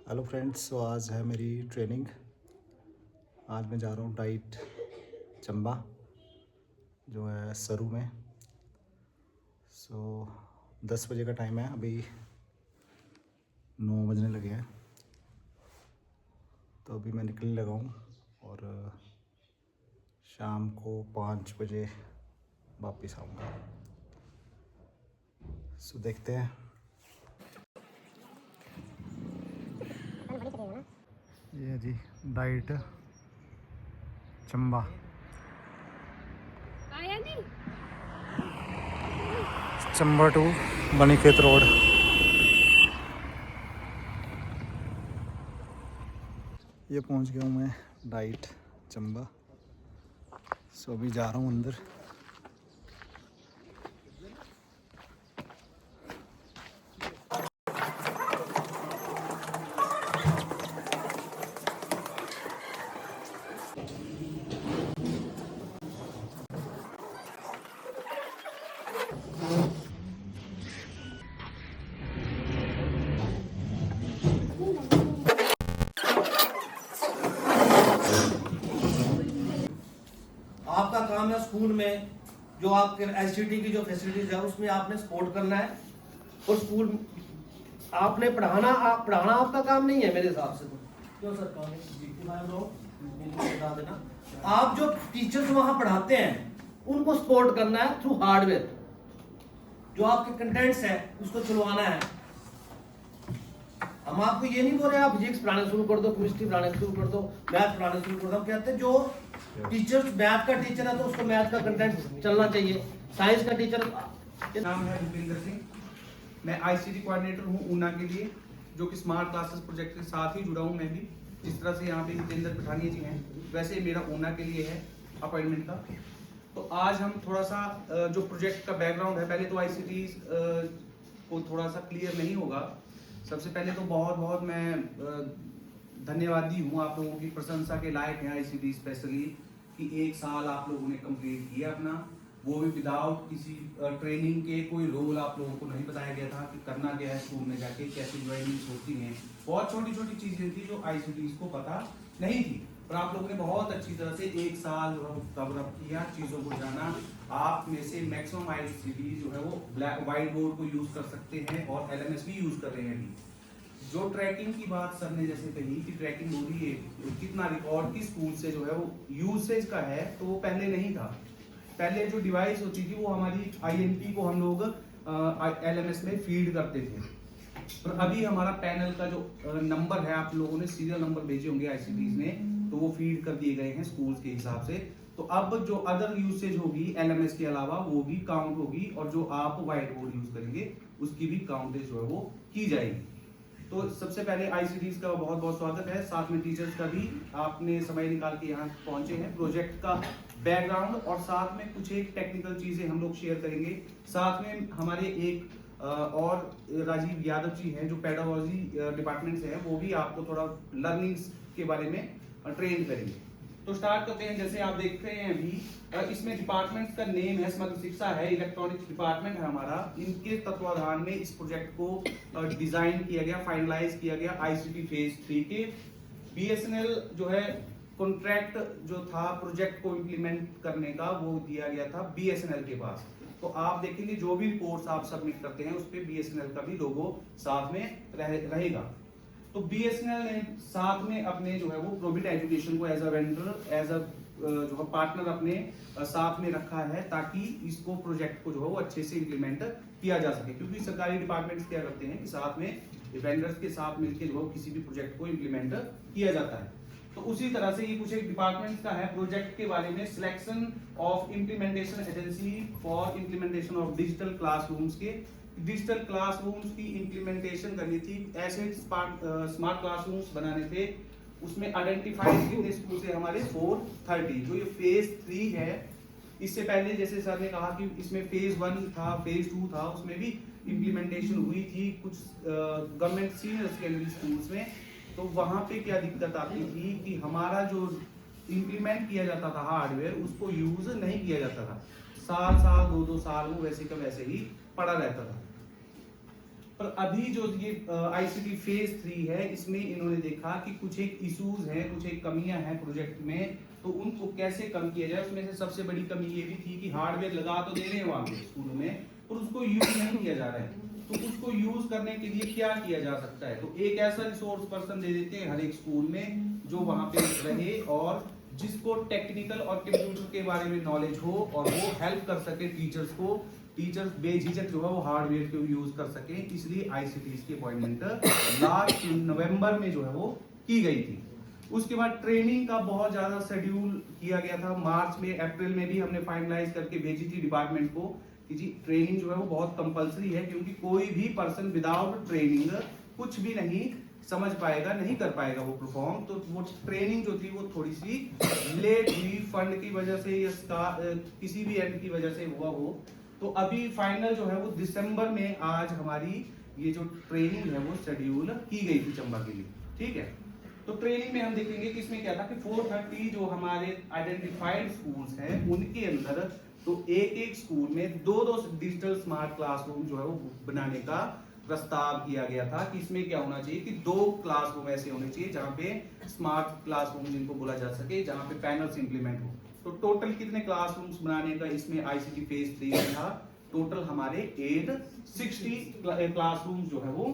Hello friends, सो आज है मेरी ट्रेनिंग। आज मैं जा रहा हूँ डाइट चंबा जो है सरू में। सो 10 बजे का टाइम है, अभी 9 बजने लगे हैं। तो अभी मैं निकलने लगा हूँ और शाम को 5 बजे वापस आऊँगा। सो देखते हैं। ये है जी DIET Chamba, Chamba to Banikhet road. ये पहुंच गया हूँ मैं डाइट चंबा। सो अभी जा रहा हूँ अंदर। आपका काम है स्कूल में जो आपके एससीटी की जो फैसिलिटीज है उसमें आपने सपोर्ट करना है। और स्कूल आपने पढ़ाना आपका काम नहीं है मेरे हिसाब से। तो क्यों सर काम बता देना। आप जो टीचर्स वहां पढ़ाते हैं उनको सपोर्ट करना है थ्रू हार्डवेयर। जो आपके कंटेंट्स है उसको चलवाना है। हम आपको ये नहीं बोल रहे आप फिजिक्स पढ़ाना शुरू कर दो, केमिस्ट्री पढ़ाना शुरू कर दो, मैथ पढ़ाना शुरू कर दो। हम कहते हैं जो टीचर मैथ का टीचर है तो उसको मैथ का कंटेंट चलना चाहिए। साइंस का टीचर। नाम है भूपेंद्र सिंह। मैं आईसीटी कोऑर्डिनेटर हूँ ऊना के लिए, जो कि स्मार्ट क्लासेस प्रोजेक्ट के साथ ही जुड़ा हूँ मैं भी। जिस तरह से यहाँ पे जितेंद्र पठानिया जी हैं, वैसे मेरा ऊना के लिए है अपॉइंटमेंट का। तो आज हम थोड़ा सा जो प्रोजेक्ट का बैकग्राउंड है, पहले तो आईसीटी को थोड़ा सा क्लियर नहीं होगा। सबसे पहले तो बहुत बहुत मैं धन्यवादी हूँ, आप लोगों की प्रशंसा के लायक है आईसीटी स्पेशली कि 1 साल आप लोगों ने कंप्लीट किया अपना, वो भी विदाउट किसी ट्रेनिंग के। कोई रोल आप लोगों को नहीं बताया गया था कि करना क्या है स्कूल में जाके, कैसे ज्वाइनिंग होती हैं। बहुत छोटी छोटी चीजें थी जो आईसीटी को पता नहीं थी, पर आप लोगों ने बहुत अच्छी तरह से 1 साल कवर अप किया, चीजों को जाना। आप में से मैक्सिमम आईसीटी जो है वो ब्लैक व्हाइट बोर्ड को यूज कर सकते हैं और एलएमएस भी यूज कर रहे हैं अभी। जो ट्रैकिंग की बात सर ने जैसे कही कि ट्रैकिंग हो रही है, कितना रिकॉर्ड किस स्कूल से जो है वो यूसेज का है, तो वो पहले नहीं था। पहले जो डिवाइस होती थी वो हमारी आईएनपी को हम लोग एलएमएस में फीड करते थे, पर अभी हमारा पैनल का जो नंबर है, आप लोगों ने सीरियल नंबर भेजे होंगे आईसीटीज ने, तो वो फीड कर दिए गए हैं स्कूल्स के हिसाब से। तो अब जो अदर यूसेज होगी एलएमएस के अलावा वो भी काउंट होगी, और जो आप व्हाइट बोर्ड यूज करेंगे उसकी भी काउंटेज जो है वो की जाएगी। तो सबसे पहले आईसीटीज का बहुत बहुत स्वागत है, साथ में टीचर्स का भी। आपने समय निकाल के यहाँ पहुंचे हैं। प्रोजेक्ट का बैकग्राउंड और साथ में कुछ एक टेक्निकल चीजें हम लोग शेयर करेंगे। साथ में हमारे एक और राजीव यादव जी हैं जो पेडागोजी डिपार्टमेंट से हैं, वो भी आपको थोड़ा लर्निंग्स के बारे में ट्रेन करेंगे। तो स्टार्ट करते हैं। जैसे आप देख रहे हैं अभी इसमें डिपार्टमेंट्स का नेम है, समग्र शिक्षा है, इलेक्ट्रॉनिक्स डिपार्टमेंट है हमारा। इनके तत्वाधान में इस प्रोजेक्ट को डिजाइन किया गया, फाइनलाइज किया गया आईसीटी फेज 3 के। बीएसएनएल जो है कॉन्ट्रैक्ट जो था प्रोजेक्ट को इम्प्लीमेंट करने का, वो दिया गया था बीएसएनएल के पास। तो आप देखेंगे जो भी रिपोर्ट्स आप सबमिट करते हैं उस पर बीएसएनएल का भी लोगो साथ में रहेगा। तो बीएसएनएल ने साथ में अपने जो है वो प्रोविट एजुकेशन को as a vendor, as a जो है पार्टनर अपने साथ में रखा है, ताकि इसको प्रोजेक्ट को जो है वो अच्छे से इम्प्लीमेंट किया जा सके। क्योंकि सरकारी डिपार्टमेंट्स क्या करते हैं कि साथ में वेंडर्स के साथ मिलकर जो है किसी भी प्रोजेक्ट को इम्प्लीमेंट किया जाता है। तो उसी तरह से ये कुछ एक डिपार्टमेंट्स का है प्रोजेक्ट के बारे में। Selection of implementation agency for implementation of digital classrooms के डिजिटल क्लासरूम्स की इम्प्लीमेंटेशन करनी थी, ऐसे स्मार्ट क्लासरूम्स बनाने थे। उसमें आइडेंटिफाइड कितने स्कूल से हमारे 430। जो ये फेज 3 है, इससे पहले जैसे सर ने कहा कि इसमें फेज 1 था, फेज 2 था, उसमें भी इम्प्लीमेंटेशन हुई थी कुछ गवर्नमेंट सीनियर सेकेंडरी स्कूल्स में। तो वहां पे क्या दिक्कत आती थी कि हमारा जो इम्प्लीमेंट किया जाता था हार्डवेयर, उसको यूज नहीं किया जाता था। साल 2-2 साल वो वैसे का वैसे ही पड़ा रहता था। पर अभी जो ये आईसीटी फेज 3 है, इसमें इन्होंने देखा कि कुछ एक इश्यूज हैं, कुछ एक कमियां हैं प्रोजेक्ट में, तो उनको कैसे कम किया जाए। उसमें से सबसे बड़ी कमी ये भी थी कि हार्डवेयर लगा तो दे रहे हैं वहाँ पे स्कूलों में, पर उसको यूज नहीं किया जा रहा है। तो उसको यूज करने के लिए क्या किया जा सकता है, तो एक ऐसा रिसोर्स पर्सन दे देते हैं हर एक स्कूल में जो वहाँ पे रहे और जिसको टेक्निकल और कंप्यूटर के बारे में नॉलेज हो और वो हेल्प कर सके टीचर्स को, टीचर्स बेझिझक जो है वो हार्डवेयर को यूज कर सके। इसलिए आईसीटीज की अपॉइंटमेंट लास्ट नवंबर में जो है वो की गई थी। उसके बाद ट्रेनिंग का बहुत ज्यादा शेड्यूल किया गया था। मार्च में, अप्रैल में भी हमने फाइनलाइज करके भेजी थी डिपार्टमेंट को कि जी ट्रेनिंग जो है वो बहुत कंपलसरी है, क्योंकि कोई भी पर्सन विदाउट ट्रेनिंग कुछ भी नहीं समझ पाएगा, नहीं कर पाएगा वो परफॉर्म। तो वो ट्रेनिंग जो थी वो थोड़ी सी लेट हुई, फंड की वजह से या किसी भी एंड की वजह से हुआ हो। तो अभी फाइनल जो है वो दिसंबर में आज हमारी ये जो ट्रेनिंग है वो शेड्यूल की गई थी चंबा के लिए, ठीक है। तो ट्रेनिंग में हम देखेंगे कि इसमें क्या था कि 430 जो हमारे आइडेंटिफाइड स्कूल्स हैं उनके अंदर तो एक स्कूल में दो डिजिटल स्मार्ट क्लासरूम जो है वो बनाने का प्रस्ताव किया गया था कि इसमें क्या होना चाहिए कि 2 क्लासरूम ऐसे होने चाहिए जहां पे स्मार्ट क्लासरूम जिनको बोला जा सके, जहां पे पैनल्स इंप्लीमेंट हो। तो टोटल कितने क्लासरूम्स बनाने का इसमें आईसीटी फेज 3 में था, टोटल हमारे 860 क्लासरूम्स जो है वो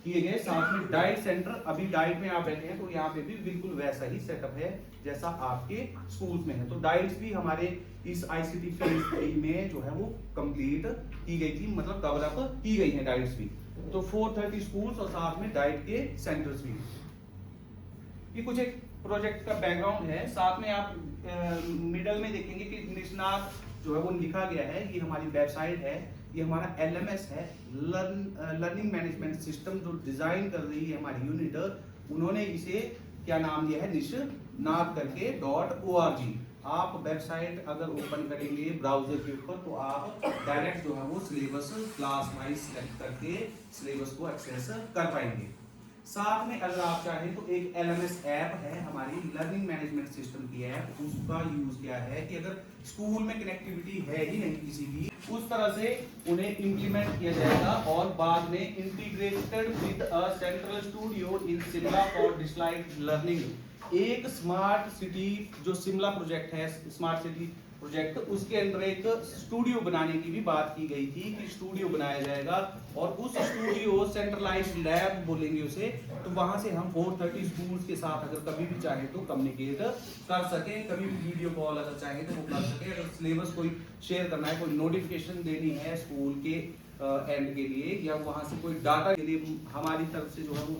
किए गए। साथ में डाइट सेंटर, अभी डाइट में आप बैठे हैं तो यहाँ पे भी बिल्कुल वैसा ही सेटअप है जैसा आपके स्कूल्स में है। तो डाइट्स भी हमारे इस आईसीटी फेज 3 में जो है वो कंप्लीट की गई थी, मतलब कवर अप की गई है डाइट्स भी। तो 430 स्कूल्स और साथ में डाइट के सेंटर्स भी। ये कुछ एक प्रोजेक्ट का बैकग्राउंड है। साथ में आप मिडल में देखेंगे कि निष्णात जो है वो लिखा गया है। ये हमारी वेबसाइट है, ये हमारा LMS है, लर्निंग मैनेजमेंट सिस्टम जो डिजाइन कर रही है हमारी यूनिट, उन्होंने इसे क्या नाम दिया है, निष्णात करके .org। आप वेबसाइट अगर ओपन करेंगे ब्राउजर के ऊपर तो आप डायरेक्ट जो है वो सिलेबस क्लास वाइज सेलेक्ट करके सिलेबस को एक्सेस कर पाएंगे। साथ में अगर आप चाहें तो एक LMS ऐप है हमारी लर्निंग मैनेजमेंट सिस्टम की ऐप, उसका यूज क्या है कि अगर स्कूल में कनेक्टिविटी है ही नहीं किसी भी, उस तरह से उन्हें इंप्लीमेंट किया जाएगा और बाद में integrated with a central studio in Shimla for digitalised learning. एक स्मार्ट सिटी जो शिमला प्रोजेक्ट है, स्मार्ट सिटी प्रोजेक्ट, उसके अंदर एक स्टूडियो बनाने की भी बात की गई थी कि स्टूडियो बनाया जाएगा और उस स्टूडियो सेंट्रलाइज्ड लैब बोलेंगे उसे, तो वहां से हम 430 स्कूल्स के साथ अगर कभी भी चाहे तो कम्युनिकेट कर सके, कभी भी वीडियो कॉल अगर चाहे तो वो कर सके। अगर सिलेबस कोई शेयर करना है, कोई नोटिफिकेशन देनी है स्कूल के एंड के लिए, या वहां से कोई डाटा के लिए हमारी तरफ से जो है वो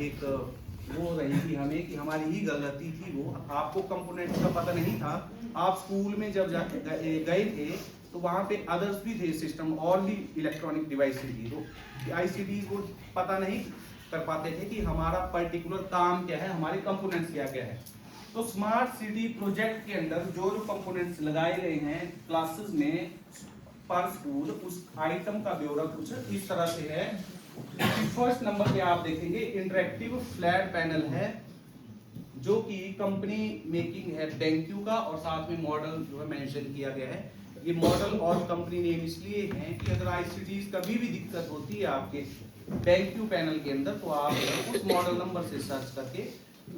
एक वो रही थी हमें कि हमारी ही गलती थी, वो आपको कंपोनेंट्स का पता नहीं था। आप स्कूल में जब जाके गए थे तो वहाँ पे अदर्स भी थे सिस्टम और भी इलेक्ट्रॉनिक डिवाइस थी, तो आईसीटी को पता नहीं कर पाते थे कि हमारा पर्टिकुलर काम क्या है, हमारे कंपोनेंट्स क्या क्या है। तो स्मार्ट सिटी प्रोजेक्ट के अंदर जो जो कंपोनेंट्स लगाए गए हैं क्लासेस में पर स्कूल, उस आइटम का ब्यौरा कुछ इस तरह से है। फर्स्ट नंबर पे आप देखेंगे इंटरेक्टिव फ्लैट पैनल है जो कि कंपनी मेकिंग है बैंक्यू का, और साथ में मॉडल जो है मेंशन किया गया है। ये मॉडल और कंपनी नेम इसलिए हैं कि अगर आईसीटीज कभी भी दिक्कत होती है आपके बैंक्यू पैनल के अंदर तो आप उस मॉडल नंबर से सर्च करके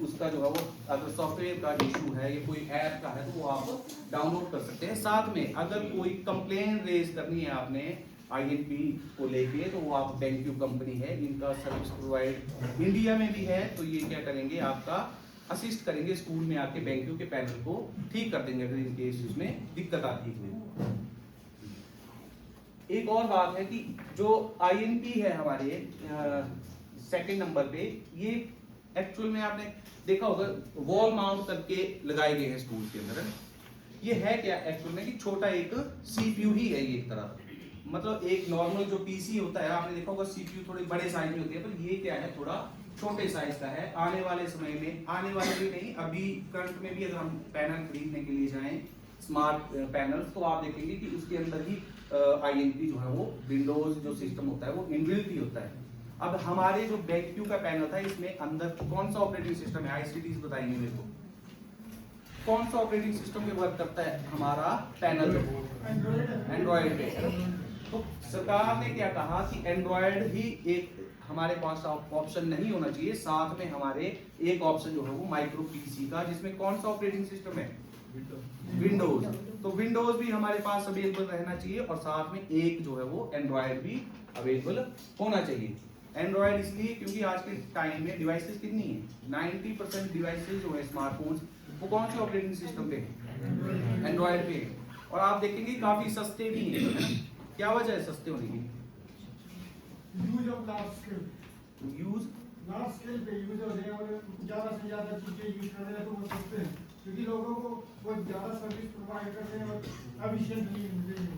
उसका जो है वो अगर सॉफ्टवेयर का इशू है या कोई ऐप का है तो वो आप डाउनलोड कर सकते हैं। साथ में अगर कोई कंप्लेन रेज करनी है आपने INP को लेके तो वो आप बैंक्यू कंपनी है, इनका सर्विस प्रोवाइड इंडिया में भी है। तो ये क्या करेंगे, आपका असिस्ट करेंगे स्कूल में आके बैंक्यू के पैनल को ठीक कर देंगे अगर इनके इश्यूज में दिक्कत आती है। एक और बात है कि जो INP है हमारे सेकंड नंबर पे, ये एक्चुअल में आपने देखा होगा वॉल माउंट करके लगाए गए हैं स्कूल के अंदर। ये है क्या एक्चुअल में कि छोटा एक CPU ही है ये एक तरह, मतलब एक नॉर्मल जो PC होता है आपने देखा होगा CPU थोड़े बड़े साइज में होती है, पर ये क्या है थोड़ा छोटे साइज का है। आने वाले समय में, आने वाले भी नहीं अभी करंट में भी अगर हम पैनल खरीदने के लिए जाएं स्मार्ट पैनल्स तो आप देखेंगे कि उसके अंदर ही INP जो है वो विंडोज जो सिस्टम होता है वो इनबिल्ट ही होता है। अब हमारे जो बैंक्यू का पैनल था इसमें अंदर कौन सा ऑपरेटिंग सिस्टम है, आईसीटीज बताएंगे मेरे को कौन सा ऑपरेटिंग सिस्टम पे वर्क करता है हमारा पैनल, एंड्रॉइड पे। तो सरकार ने क्या कहा कि एंड्रॉयड ही एक हमारे पास ऑप्शन नहीं होना चाहिए, साथ में हमारे एक ऑप्शन जो है वो माइक्रो पीसी का, जिसमें कौन सा ऑपरेटिंग सिस्टम है, विंडोज। तो विंडोज भी हमारे पास अवेलेबल रहना चाहिए और साथ में एक जो है वो एंड्रॉयड भी अवेलेबल होना चाहिए। एंड्रॉयड इसलिए क्योंकि आज के टाइम में डिवाइसेस कितनी है, 90% डिवाइसेस जो है स्मार्टफोन्स वो कौन से ऑपरेटिंग सिस्टम पे है, एंड्रॉयड पे है। और आप देखेंगे काफी सस्ते भी हैं, है ना? क्या वजह है सस्ते होने की? Use of large scale, use large scale पे यूज हो रहे हैं और ज़्यादा से ज़्यादा चीज़ें यूज कर रहे हैं तो वो सस्ते हैं, क्योंकि लोगों को वो ज़्यादा सर्विस प्रोवाइड कर रहे हैं और एफिशिएंटली मिल रही है।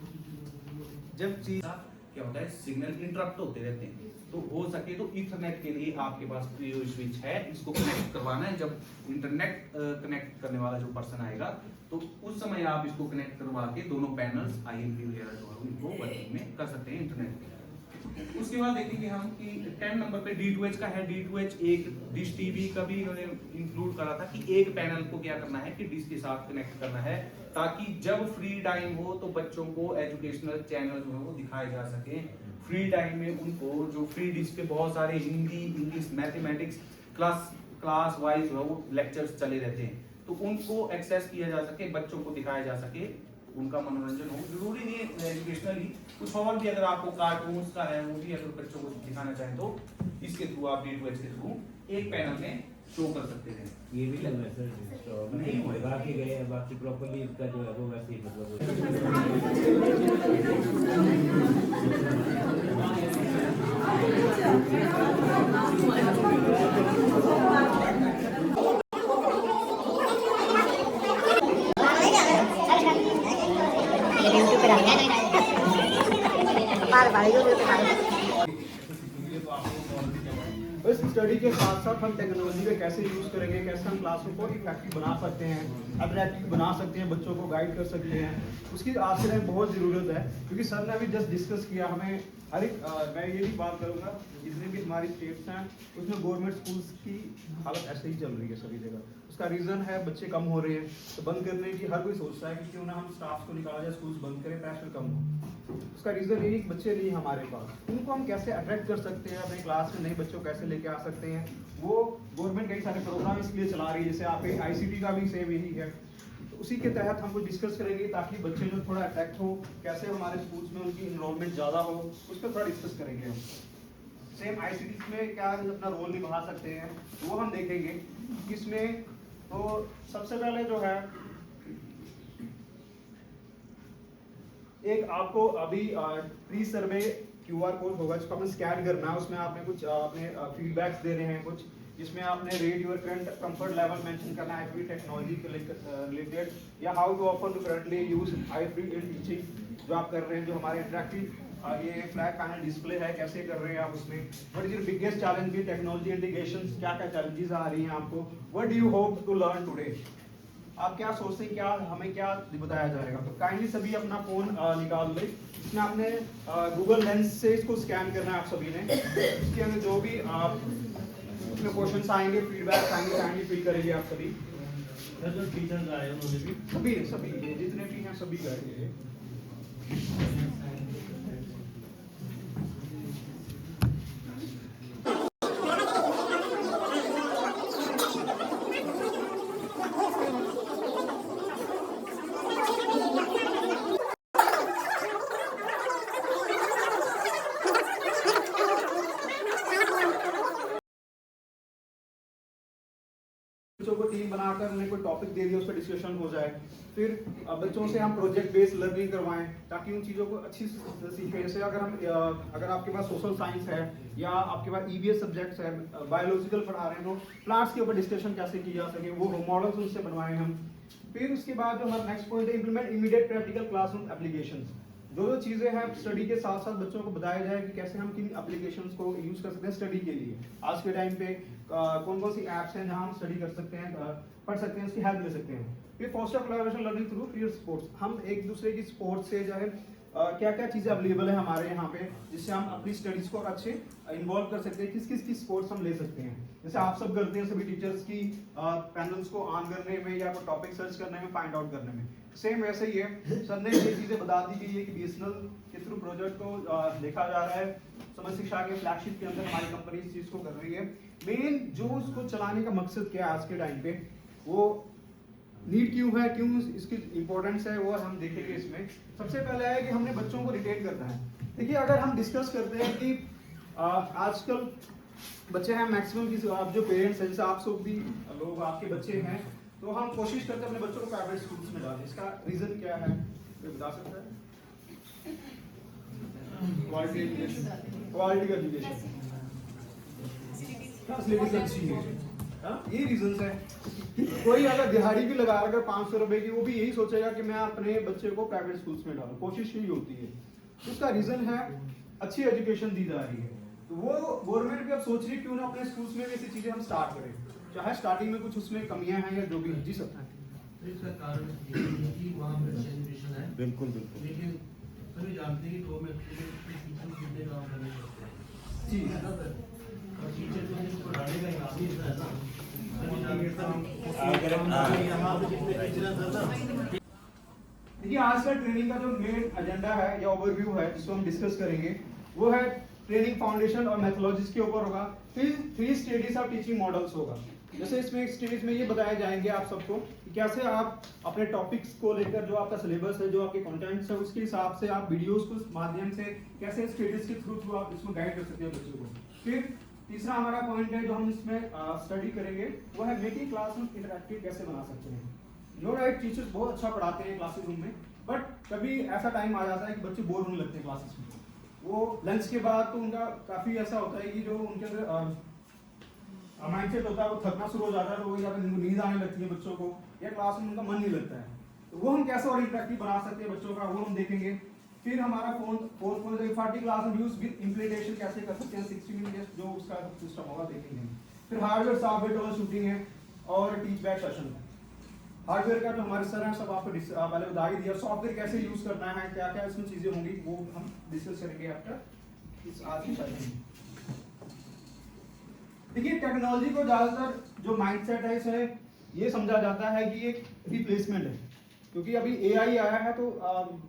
जब चीज क्या होता है, सिग्नल इंटरप्ट होते रहते हैं, तो हो सके तो ईथरनेट के लिए आपके पास प्रियो स्विच है, इसको कनेक्ट करवाना है। जब इंटरनेट कनेक्ट करने वाला जो पर्सन आएगा तो उस समय आप इसको कनेक्ट करवा के दोनों पैनल्स आईएमपी वगैरह जो है उनको वर्किंग में कर सकते हैं इंटरनेट पे। उसके बाद देखेंगे हम कि 10 नंबर पे D2H का है। D2H एक डिश टीवी का भी इन्होंने इंक्लूड करा था कि एक पैनल को क्या करना है कि डिश के साथ कनेक्ट करना है, ताकि जब फ्री टाइम हो तो बच्चों को एजुकेशनल चैनल जो है वो दिखाए जा सके। फ्री टाइम में उनको जो फ्री डिश पे बहुत सारे Hindi, English, mathematics class wise जो है वो लेक्चर्स चले रहते हैं, तो उनको एक्सेस किया जा सके, बच्चों को दिखाया जा सके, उनका मनोरंजन हो। जरूरी नहीं है एजुकेशनल ही, कुछ और भी अगर आपको कार्टून्स का है वो भी अगर बच्चों को दिखाना चाहें तो इसके थ्रू आप D2H के थ्रू एक पैनल में शो कर सकते हैं। ये भी लगना है सर, तो नहीं हुए। बाकी गए, बाकी प्रॉपर्ली इसका जो है वो वैसे ही मतलब यूट्यूब पे डालना है, बार यूट्यूब पे डालना। बस स्टडी के साथ साथ हम टेक्नोलॉजी का कैसे यूज़ करेंगे, कैसे हम क्लासों को इफेक्टिव बना सकते हैं, अट्रैक्टिव बना सकते हैं, बच्चों को गाइड कर सकते हैं, उसकी आज के टाइम बहुत ज़रूरत है। क्योंकि सर ने अभी जस्ट डिस्कस किया, हमें हर एक मैं ये भी बात करूँगा, जितने भी हमारी स्टेट्स हैं उसमें गवर्नमेंट स्कूल्स की हालत ऐसे ही चल रही है सभी जगह। उसका रीज़न है बच्चे कम हो रहे हैं, तो बंद करने की हर कोई सोचता है कि क्यों ना हम स्टाफ को निकाला जाए, स्कूल्स बंद करें, प्रेशर कम हो। उसका रीज़न यही कि बच्चे नहीं हमारे पास, उनको हम कैसे अट्रैक्ट कर सकते हैं, अपने क्लास में नए बच्चों कैसे लेके आ सकते हैं। वो गवर्नमेंट कई सारे प्रोग्राम इसलिए चला रही है, जैसे आप ICT का भी सेम यही है। तो उसी के तहत हम कुछ डिस्कस करेंगे ताकि बच्चे जो थोड़ा अट्रैक्ट हो, कैसे हमारे स्कूल्स में उनकी इनरोलमेंट ज़्यादा हो, उस पर थोड़ा डिस्कस करेंगे हम। सेम ICT में क्या अपना रोल निभा सकते हैं वो हम देखेंगे। इसमें तो सबसे पहले जो है एक आपको अभी प्री सर्वे QR कोड होगा जिसको आपने स्कैन करना है। उसमें आपने कुछ अपने फीडबैक्स देने हैं, कुछ जिसमें आपने rate your current comfort level mention करना है IFB टेक्नोलॉजी के रिलेटेड, या how to offer to currently use IFB in teaching जो आप कर रहे हैं। जो हमारे इंटरेक्टिव ये फ्लैट पैनल डिस्प्ले है, कैसे कर रहे हैं आप उसमें। What is your biggest challenge with technology integration, क्या क्या चैलेंजेस आ रही हैं आपको। What do you hope to learn today, आप क्या सोचते हैं, क्या हमें क्या बताया जाएगा। तो काइंडली सभी अपना फोन निकाल ले, इसमें आपने गूगल लेंस से इसको स्कैन करना है आप सभी ने। इसके अंदर जो भी आप उसमें क्वेश्चंस आएंगे, फीडबैक आएंगे, काइंडली फिल करेंगे आप सभी। जो टीचर्स आए उन्होंने भी सभी जितने भी हैं सभी करेंगे। बच्चों को टीम बनाकर उन्हें कोई टॉपिक दे दिया, उस पर डिस्कशन हो जाए। फिर बच्चों से हम प्रोजेक्ट बेस्ड लर्निंग करवाएं ताकि उन चीज़ों को अच्छी सीखें। जैसे अगर आपके पास सोशल साइंस है या आपके पास EVS सब्जेक्ट्स है, बायोलॉजिकल पढ़ा रहे हैं, तो प्लांट्स के ऊपर डिस्कशन कैसे की जा सके, वो मॉडल्स उनसे बनवाएं हम। फिर उसके बाद जो हमारा नेक्स्ट पॉइंट है, implement immediate practical classroom applications. जो चीज़ें हैं स्टडी के साथ साथ बच्चों को बताया जाए कि कैसे हम किन एप्लीकेशंस को यूज़ कर सकते हैं स्टडी के लिए। आज के टाइम पे कौन कौन सी ऐप्स हैं जहां हम स्टडी कर सकते हैं, पढ़ सकते हैं, उसकी हेल्प ले सकते हैं। फिर foster collaboration learning through peer sports, हम एक दूसरे की स्पोर्ट्स से जो है क्या क्या चीज़ें अवेलेबल है हमारे यहाँ पे, जिससे हम अपनी स्टडीज़ को अच्छे इन्वॉल्व कर सकते हैं, किस किस की स्पोर्ट्स हम ले सकते हैं। जैसे आप सब करते हैं सभी टीचर्स की पैनल्स को ऑन करने में या कोई टॉपिक सर्च करने में, फाइंड आउट करने में, सेम वैसे ही है। सर ने ये चीज़ें बता दी गई है कि BSNL के थ्रू प्रोजेक्ट को देखा जा रहा है। समझ शिक्षा के फ्लैगशिप के अंदर हमारी कंपनी इस चीज़ को कर रही है। मेन जो उसको चलाने का मकसद क्या है आज के टाइम पे, वो नीड क्यों है, क्यों इसकी इंपॉर्टेंस है, वो हम देखेंगे इसमें। सबसे पहले है कि हमने बच्चों को रिटेन करना है। देखिए अगर हम डिस्कस करते हैं कि आजकल बच्चे हैं मैक्सिमम की, आप जो पेरेंट्स हैं, जैसे आप सब भी लोग आपके बच्चे हैं, तो हम कोशिश करते हैं अपने बच्चों को प्राइवेट स्कूल्स में डालें। इसका रीज़न क्या है, कोई बता सकता है? Quality education, quality education, facilities अच्छी है, ये रीजंस है। कोई अगर दिहाड़ी भी लगा अगर 500 रुपए की, वो भी यही सोचेगा कि मैं अपने बच्चे को प्राइवेट स्कूल्स में डालूं, कोशिश यही होती है। उसका रीजन है अच्छी एजुकेशन दी जा रही है, तो वो गवर्नमेंट भी अब सोच रही है क्यों ना अपने स्कूल्स में भी ऐसी चीजें हम स्टार्ट करें, चाहे स्टार्टिंग में कुछ उसमें कमियां हैं या जो भी। जी सर। इसका कारण ये है कि वहाँ पे अच्छी एजुकेशन है, बिल्कुल बिल्कुल। लेकिन सभी जानते हैं कि गवर्नमेंट टीचर कितने काम करने पड़ते हैं जी और टीचर को जिसको पढ़ाने का काम ही ऐसा है ना, सभी यहाँ पे जितने टीचर हैं ना। देखिए आज का ट्रेनिंग का जो मेन एजेंडा है या ओवरव्यू है जिसको हम डिस्कस करेंगे, वो है ट्रेनिंग फाउंडेशन और मेथोलॉजीज के ऊपर होगा। फिर 3 स्टेजेस ऑफ टीचिंग मॉडल्स होगा। जैसे इसमें एक स्टेज में ये बताए जाएंगे आप सबको कि कैसे आप अपने टॉपिक्स को लेकर, जो आपका सिलेबस है, जो आपके कंटेंट्स है, उसके हिसाब से आप वीडियोस को माध्यम से कैसे स्टेजेस के थ्रू आप इसमें गाइड कर सकते हैं बच्चों को। फिर तीसरा हमारा पॉइंट है जो हम इसमें स्टडी करेंगे, वो है मेकिंग क्लासरूम इंटरैक्टिव कैसे बना सकते हैं। नो राइट, टीचर्स बहुत अच्छा पढ़ाते हैं क्लासरूम में, बट कभी ऐसा टाइम आ जाता है कि बच्चे बोर होने लगते हैं क्लासेस में। वो लंच के बाद तो उनका काफ़ी ऐसा होता है कि जो उनके अंदर माइंडसेट होता है वो थकना शुरू हो जाता है, तो या फिर नींद आने लगती है बच्चों को, या क्लास में उनका मन नहीं लगता है। तो वो हम कैसे और इंटरेक्टिव बना सकते हैं बच्चों का, वो हम देखेंगे। फिर हमारा fourth point 40 class use with implementation कैसे कर सकते हैं, 60 मिनट जो उसका सिस्टम होगा देखेंगे। फिर हार्डवेयर सॉफ्टवेयर ट्रबल शूटिंग है और टीच बैक सेशन है। हार्डवेयर का जो हमारे सर हैं सब आपको पहले बता ही दिया। सॉफ्टवेयर कैसे यूज करना है, क्या क्या इसमें चीजें होंगी, वो हम डिस्कस करेंगे आफ्टर इस आज की सेशन में। देखिए टेक्नोलॉजी को ज्यादातर जो माइंडसेट है इसे ये समझा जाता है कि एक रिप्लेसमेंट है, क्योंकि अभी AI आया है तो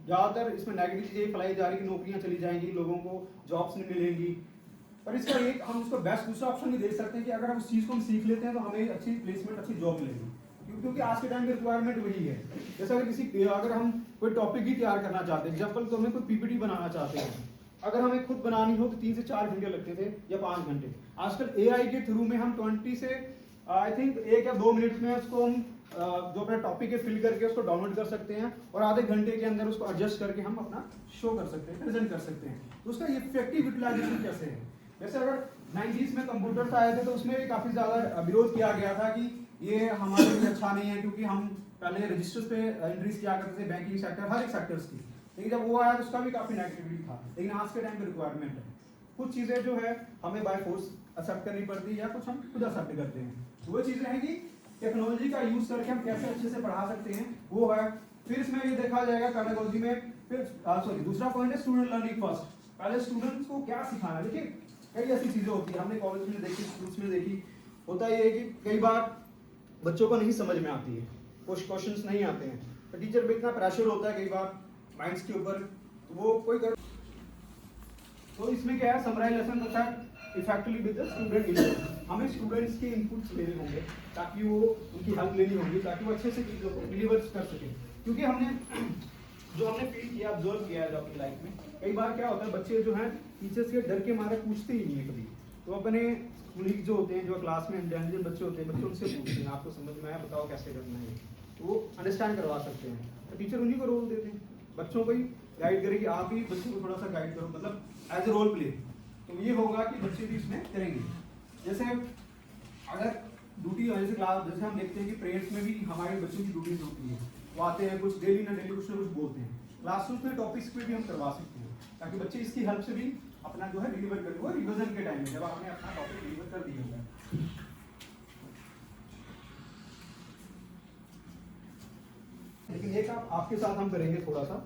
ज्यादातर इसमें नेगेटिव चीजें फैलाई जा रही है कि नौकरियां चली जाएंगी, लोगों को जॉब्स नहीं मिलेंगी। पर इसका एक हम उसको बेस्ट दूसरा ऑप्शन भी देख सकते हैं कि अगर हम उस चीज को हम सीख लेते हैं तो हमें अच्छी प्लेसमेंट, अच्छी जॉब मिलेगी, क्योंकि आज के टाइम की रिक्वायरमेंट वही है। जैसे अगर हम कोई टॉपिक ही तैयार करना चाहते हैं, एग्जाम्पल तो हमें कोई PPT बनाना चाहते हैं, अगर हमें खुद बनानी हो तो 3 से 4 घंटे लगते थे या 5 घंटे। आजकल AI के थ्रू में हम 20 से आई थिंक 1 या 2 मिनट में उसको हम जो अपना टॉपिक है फिल करके उसको डाउनलोड कर सकते हैं और आधे घंटे के अंदर उसको एडजस्ट करके हम अपना शो कर सकते हैं, प्रेजेंट कर सकते हैं। तो उसका इफेक्टिव यूटिलाइजेशन कैसे है। जैसे अगर 90s में कंप्यूटर्स आए थे तो उसमें भी काफ़ी ज़्यादा विरोध किया गया था कि ये हमारे लिए अच्छा नहीं है, क्योंकि हम पहले रजिस्टर्स पे एंट्रीज किया करते थे, बैंकिंग सेक्टर, हर एक सेक्टर्स की। लेकिन जब वो आया तो उसका भी काफ़ी नेगेटिविटी था। लेकिन आज के टाइम पे रिक्वायरमेंट है, कुछ चीज़ें जो है हमें बाय फोर्स एक्सेप्ट करनी पड़ती है या कुछ हम खुद एक्सेप्ट करते हैं। तो वो चीज़ें हैं कि टेक्नोलॉजी का यूज़ करके हम कैसे अच्छे से पढ़ा सकते हैं, वो है। फिर इसमें ये देखा जाएगा पेडागोजी में। फिर सॉरी, दूसरा पॉइंट है स्टूडेंट लर्निंग फर्स्ट। पहले स्टूडेंट्स को क्या सिखाना। देखिए कई ऐसी चीज़ें होती है, हमने कॉलेज में देखी, स्कूल्स में देखी। होता ये है कि कई बार बच्चों को नहीं समझ में आती है, कुछ क्वेश्चंस नहीं आते हैं, तो टीचर पे इतना प्रेशर होता है कई बार माइंड्स के ऊपर, तो वो कोई कर। तो इसमें क्या है, समराइज लेसन होता है effectively with the student input. हमें स्टूडेंट्स के इनपुट्स लेने होंगे ताकि वो उनकी हेल्प लेनी होगी ताकि वो अच्छे से चीज़ों को डिलीवर कर सकें। क्योंकि हमने फील किया, ऑब्जर्व किया है अपनी लाइफ में, कई बार क्या होता है बच्चे जो हैं टीचर्स के डर के मारे पूछते ही नहीं है कभी। तो अपने कुलीग जो होते हैं, जो क्लास में इंटेलिजेंट बच्चे होते हैं, बच्चे उनसे पूछते हैं आपको समझ में आया, बताओ कैसे करना है, तो वो अंडरस्टैंड करवा सकते हैं। तो टीचर उन्हीं को रोल देते हैं, बच्चों को ही गाइड करें कि आप ही बच्चों को थोड़ा सा गाइड करो, मतलब एज ए रोल प्ले। तो ये होगा कि बच्चे भी इसमें करेंगे। जैसे अगर ड्यूटी, जैसे क्लास, जैसे हम देखते हैं कि प्रेयर्स में भी हमारे बच्चों की ड्यूटीज होती है, वो आते हैं कुछ डेली ना डेली कुछ ना कुछ बोलते हैं। क्लासरूम में टॉपिक्स पे भी हम करवा सकते हैं ताकि बच्चे इसकी हेल्प से भी अपना जो है डिलीवर करें, वो रिवीजन के टाइम में जब आपने अपना टॉपिक डिलीवर कर दिया होगा। लेकिन एक आपके साथ हम करेंगे थोड़ा सा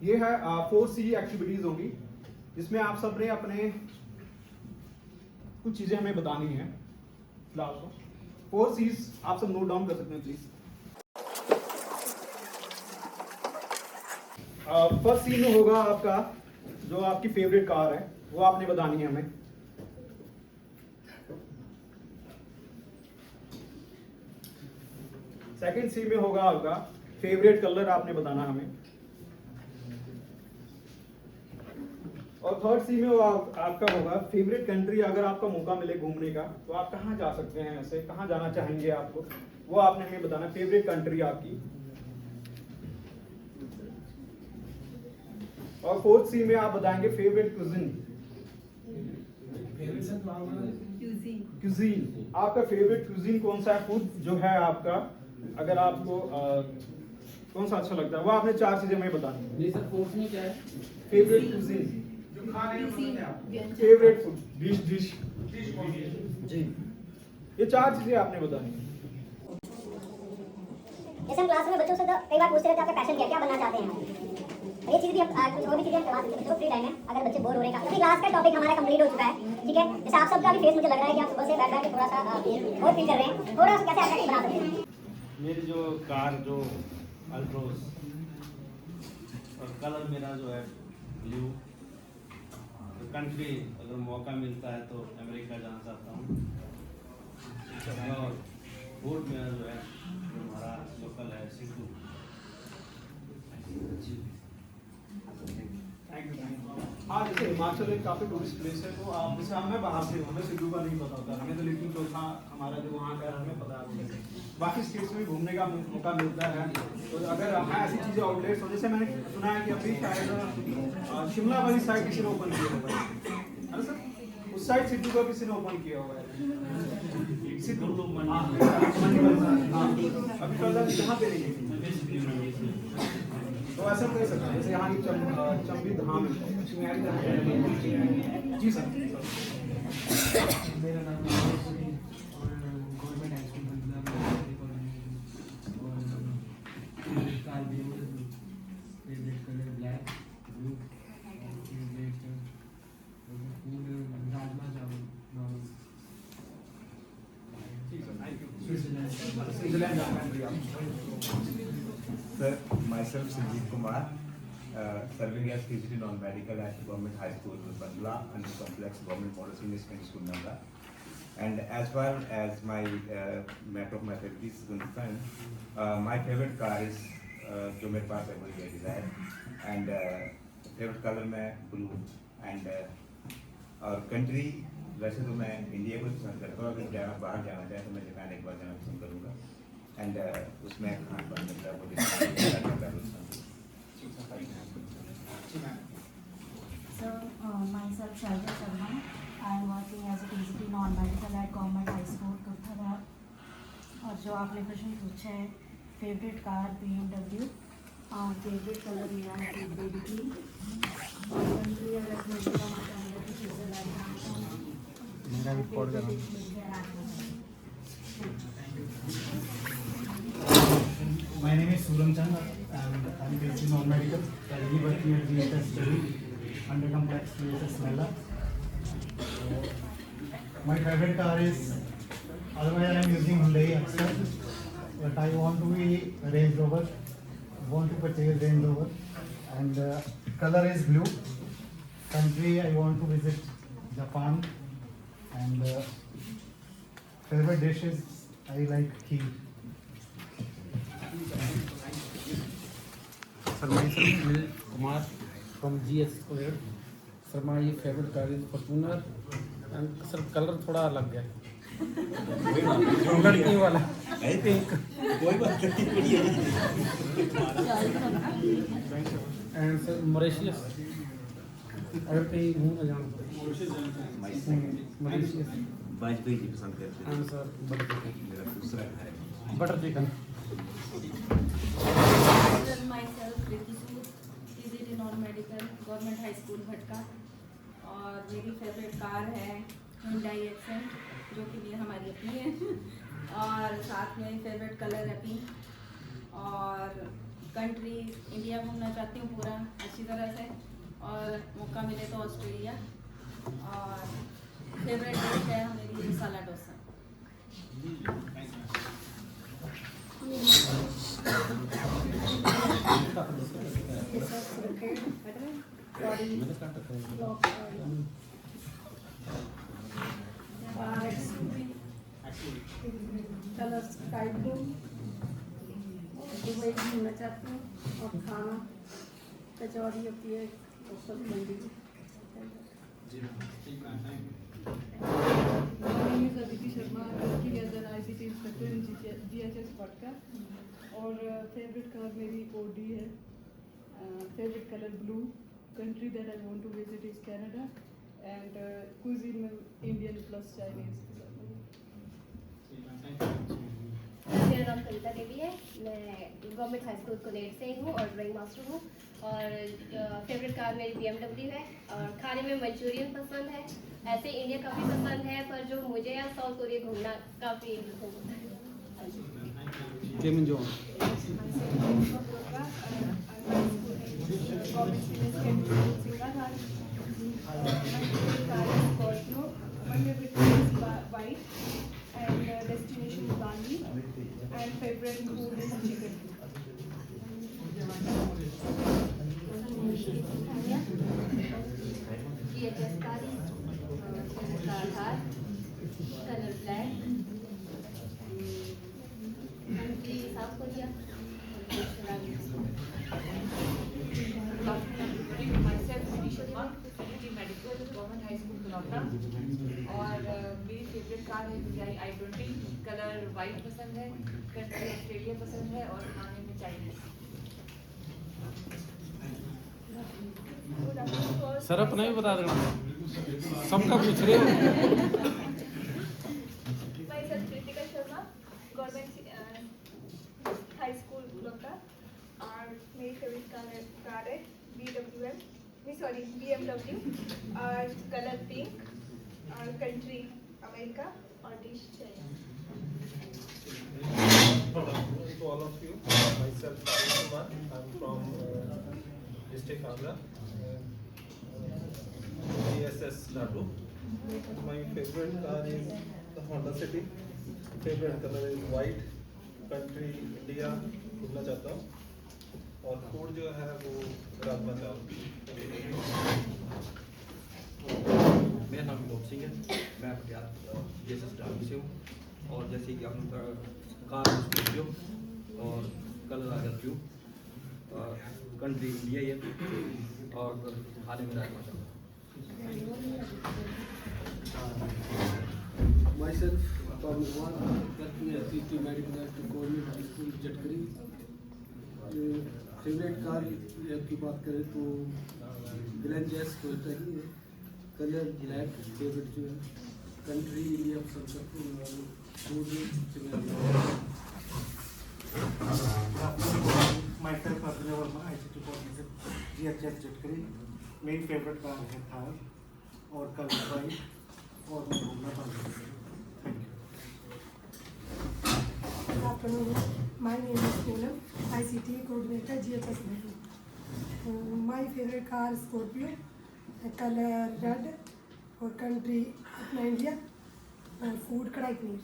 ये है 4C एक्टिविटीज होंगी, जिसमें आप सब ने अपने कुछ चीजें हमें बतानी है क्लास को। 4C's आप सब नोट डाउन कर सकते हैं प्लीज। फर्स्ट सी में होगा आपका जो आपकी फेवरेट कार है वो आपने बतानी है हमें। सेकंड सी में होगा आपका फेवरेट कलर आपने बताना हमें। और थर्ड सी में आपका होगा फेवरेट कंट्री। अगर आपका मौका मिले घूमने का तो आप कहाँ जा सकते हैं, ऐसे कहाँ जाना चाहेंगे आपको, वो आपने हमें बताना, फेवरेट कंट्री आपकी। और फोर्थ सी में आप बताएंगे फेवरेट क्यूजिन। क्यूजीन, आपका फेवरेट क्यूजीन कौन सा है, फूड जो है आपका, अगर आपको कौन सा अच्छा लगता है वो आपने 4 चीजें हमें बतानी है। नहीं सर, कोर्स में क्या है? फेवरेट क्यूजीन, जो खाने का पसंद है आपको। फेवरेट फूड, डिश डिश जी, ये 4 चीजें आपने बतानी है। जैसे हम क्लास में बच्चों से कई बार पूछते रहते हैं आपका पैशन क्या बनना चाहते हैं, ये चीज़ भी हम कुछ और भी चीज़ें करवा सकते हैं बच्चों को फ्री टाइम में, अगर बच्चे बोर हो रहे हैं। क्योंकि क्लास का टॉपिक हमारा कंप्लीट हो चुका है, ठीक है। जैसे आप सबका भी फेस मुझे लग रहा है कि आप सुबह से बैठ के थोड़ा सा बोर फील कर रहे हैं, थोड़ा सा कैसे अट्रैक्टिव बना सकते हैं। मेरी जो कार जो अल्ट्रोस और कलर मेरा जो है ब्लू। कंट्री अगर मौका मिलता है तो अमेरिका जाना चाहता हूँ। और फूड मेरा जो है जो हमारा लोकल है सिद्धू। हाँ, जैसे हिमाचल एक काफी टूरिस्ट प्लेस है, तो आप जैसे मैं बाहर से हूँ, हमें सिद्धू का नहीं पता होता हमें, तो लेकिन जो था हमारा जो वहाँ का हमें पता है। बाकी स्टेट्स में घूमने का मौका मिलता है, तो अगर हमें ऐसी चीज़ें आउटलेट्स हो, जैसे मैंने सुना है कि अभी शायद शिमला वाली साइड किसी ने ओपन किया होगा है ना सर, उस साइड सिद्धू का किसी ने ओपन किया होगा सिद्धू अभी कल जहाँ पे नहीं तो ऐसा कर सकते हैं, जैसे यहाँ की चंबी धाम है। जी सर। मेरा नाम और गवर्नमेंट हाई स्कूल मतलब car favourite colour black blue, favourite food rajma चावल नॉर्मल। स्विट्जरलैंड जाना है। Sir, myself Sanjeev Kumar, serving as PGT non-medical at Government High School Bandla and Complex Government Model Senior Secondary School Nanda. And as far as my matter of my favorite is concerned, my favorite car is जो मेरे पास है वही है Desire, and favorite color में blue, and और country वैसे तो मैं इंडिया को पसंद करता हूँ, अगर बाहर जाना चाहे तो मैं जापान एक बार जाना पसंद करूँगा। एंड उसमें खान पान मिलता है वो So, myself Sharda Sharma. I am working as a PGT non-medical at Government High School, Kuthara. और जो आपने प्रश्न पूछा है favourite car BMW, favourite colour मेरा है बेबी ग्रीन। कंट्री अगर मैं बताना चाहूँगा तो स्विट्जरलैंड। मेरा भी पढ़ जाना। My name is Suram Chand and I am based in non-medical, currently working at VHS study under complex VHS Mela. My favorite car is, otherwise I am using Hyundai Accent, but I want to be Range Rover, want to purchase Range Rover, and color is blue. Country I want to visit Japan, and favorite dishes I like kheer. Sir, myself Sunil Kumar from GS Squared. Sir, my favorite car is Fortuner and sir color थोड़ा अलग है, लड़की वाला pink. And sir Mauritius, अगर कहीं घूमने जाना Mauritius. Vajpayee ji पसंद करते हैं। And sir butter chicken. मेरा दूसरा है butter chicken. myself Ricky Sood, PGT non-medical, Government High School भटका। और मेरी फेवरेट कार है Hyundai Accent, जो कि हमारी अपनी है। और साथ में फेवरेट कलर है पिंक। और कंट्री इंडिया घूमना चाहती हूँ पूरा अच्छी तरह से, और मौका मिले तो ऑस्ट्रेलिया। और फेवरेट डिश है मेरी masala dosa. Colour sky blue, Dubai घूमना चाहती हूँ, और खाना कचौड़ी होती है लोकल मंडी की। अदिति शर्मा की other ICT inspector in GHS Patka, और फेवरेट कार मेरी ओडी है। Favourite colour blue, country that I want to visit is Canada, and cuisine में इंडियन प्लस चाइनीज। मेरा नाम कविता देवी है, मैं गवर्नमेंट हाई स्कूल कोनेट से हूँ और ड्राइंग मास्टर हूँ। और फेवरेट कार मेरी BMW है। और खाने में मंचूरियन पसंद है, ऐसे इंडिया काफ़ी पसंद है, पर जो मुझे यहाँ साउथ कोरिया घूमना काफ़ी इंटरेस्टिंग होता है। And destination is Bali, and favorite food is chicken. GHS car is car, color black, country South Korea, myself Sri Sharma, medical government high school Kalauta. और मेरी फेवरेट कार है Hyundai i20, कलर वाइट पसंद है, country Australia पसंद है, और खाने में चाइनीज। सर अपना भी बता देना, सबका पूछ रहे हो। Myself Kritika Sharma, government high school Kalauta, और मेरी फेवरेट कार है BMW, और कलर पिंक, और कंट्री अमेरिका, और dish China. To all of you, myself Rajesh Kumar, I'm from district Agra, GSS Nadu. My favorite car is the Honda City. Favorite color is white. Country India घूमना चाहता हूँ, और food जो है वो राजमा चावल। मेरा नाम विनोद सिंह है, मैं पटियाला GSS से हूँ। और जैसे कि आपने कार स्कॉर्पियो और कलर आ गया ब्लू, कंट्री इंडिया ही है, और खाने में राजमा चावल। Myself Pawan Kumar, working as CT Medical at Government High School Jatkari. Favourite car की बात करें तो ग्लैंजेस टोयोटा ही है, कलर ब्लैक फेवरेट जो है, कंट्री इंडिया पसंद करते हैं, और food Myself Arjuna Verma, ICT coordinator, GHS जटकरी। मेरी फेवरेट कार है थार, और कलर वाइट, और मैं घूमना पसंद करता हूँ। Thank you. Good afternoon. My name is Poonam, ICT coordinator, GHS Nadu. My favorite car is Scorpio, color red, और country अपना इंडिया, और food कढ़ाई paneer.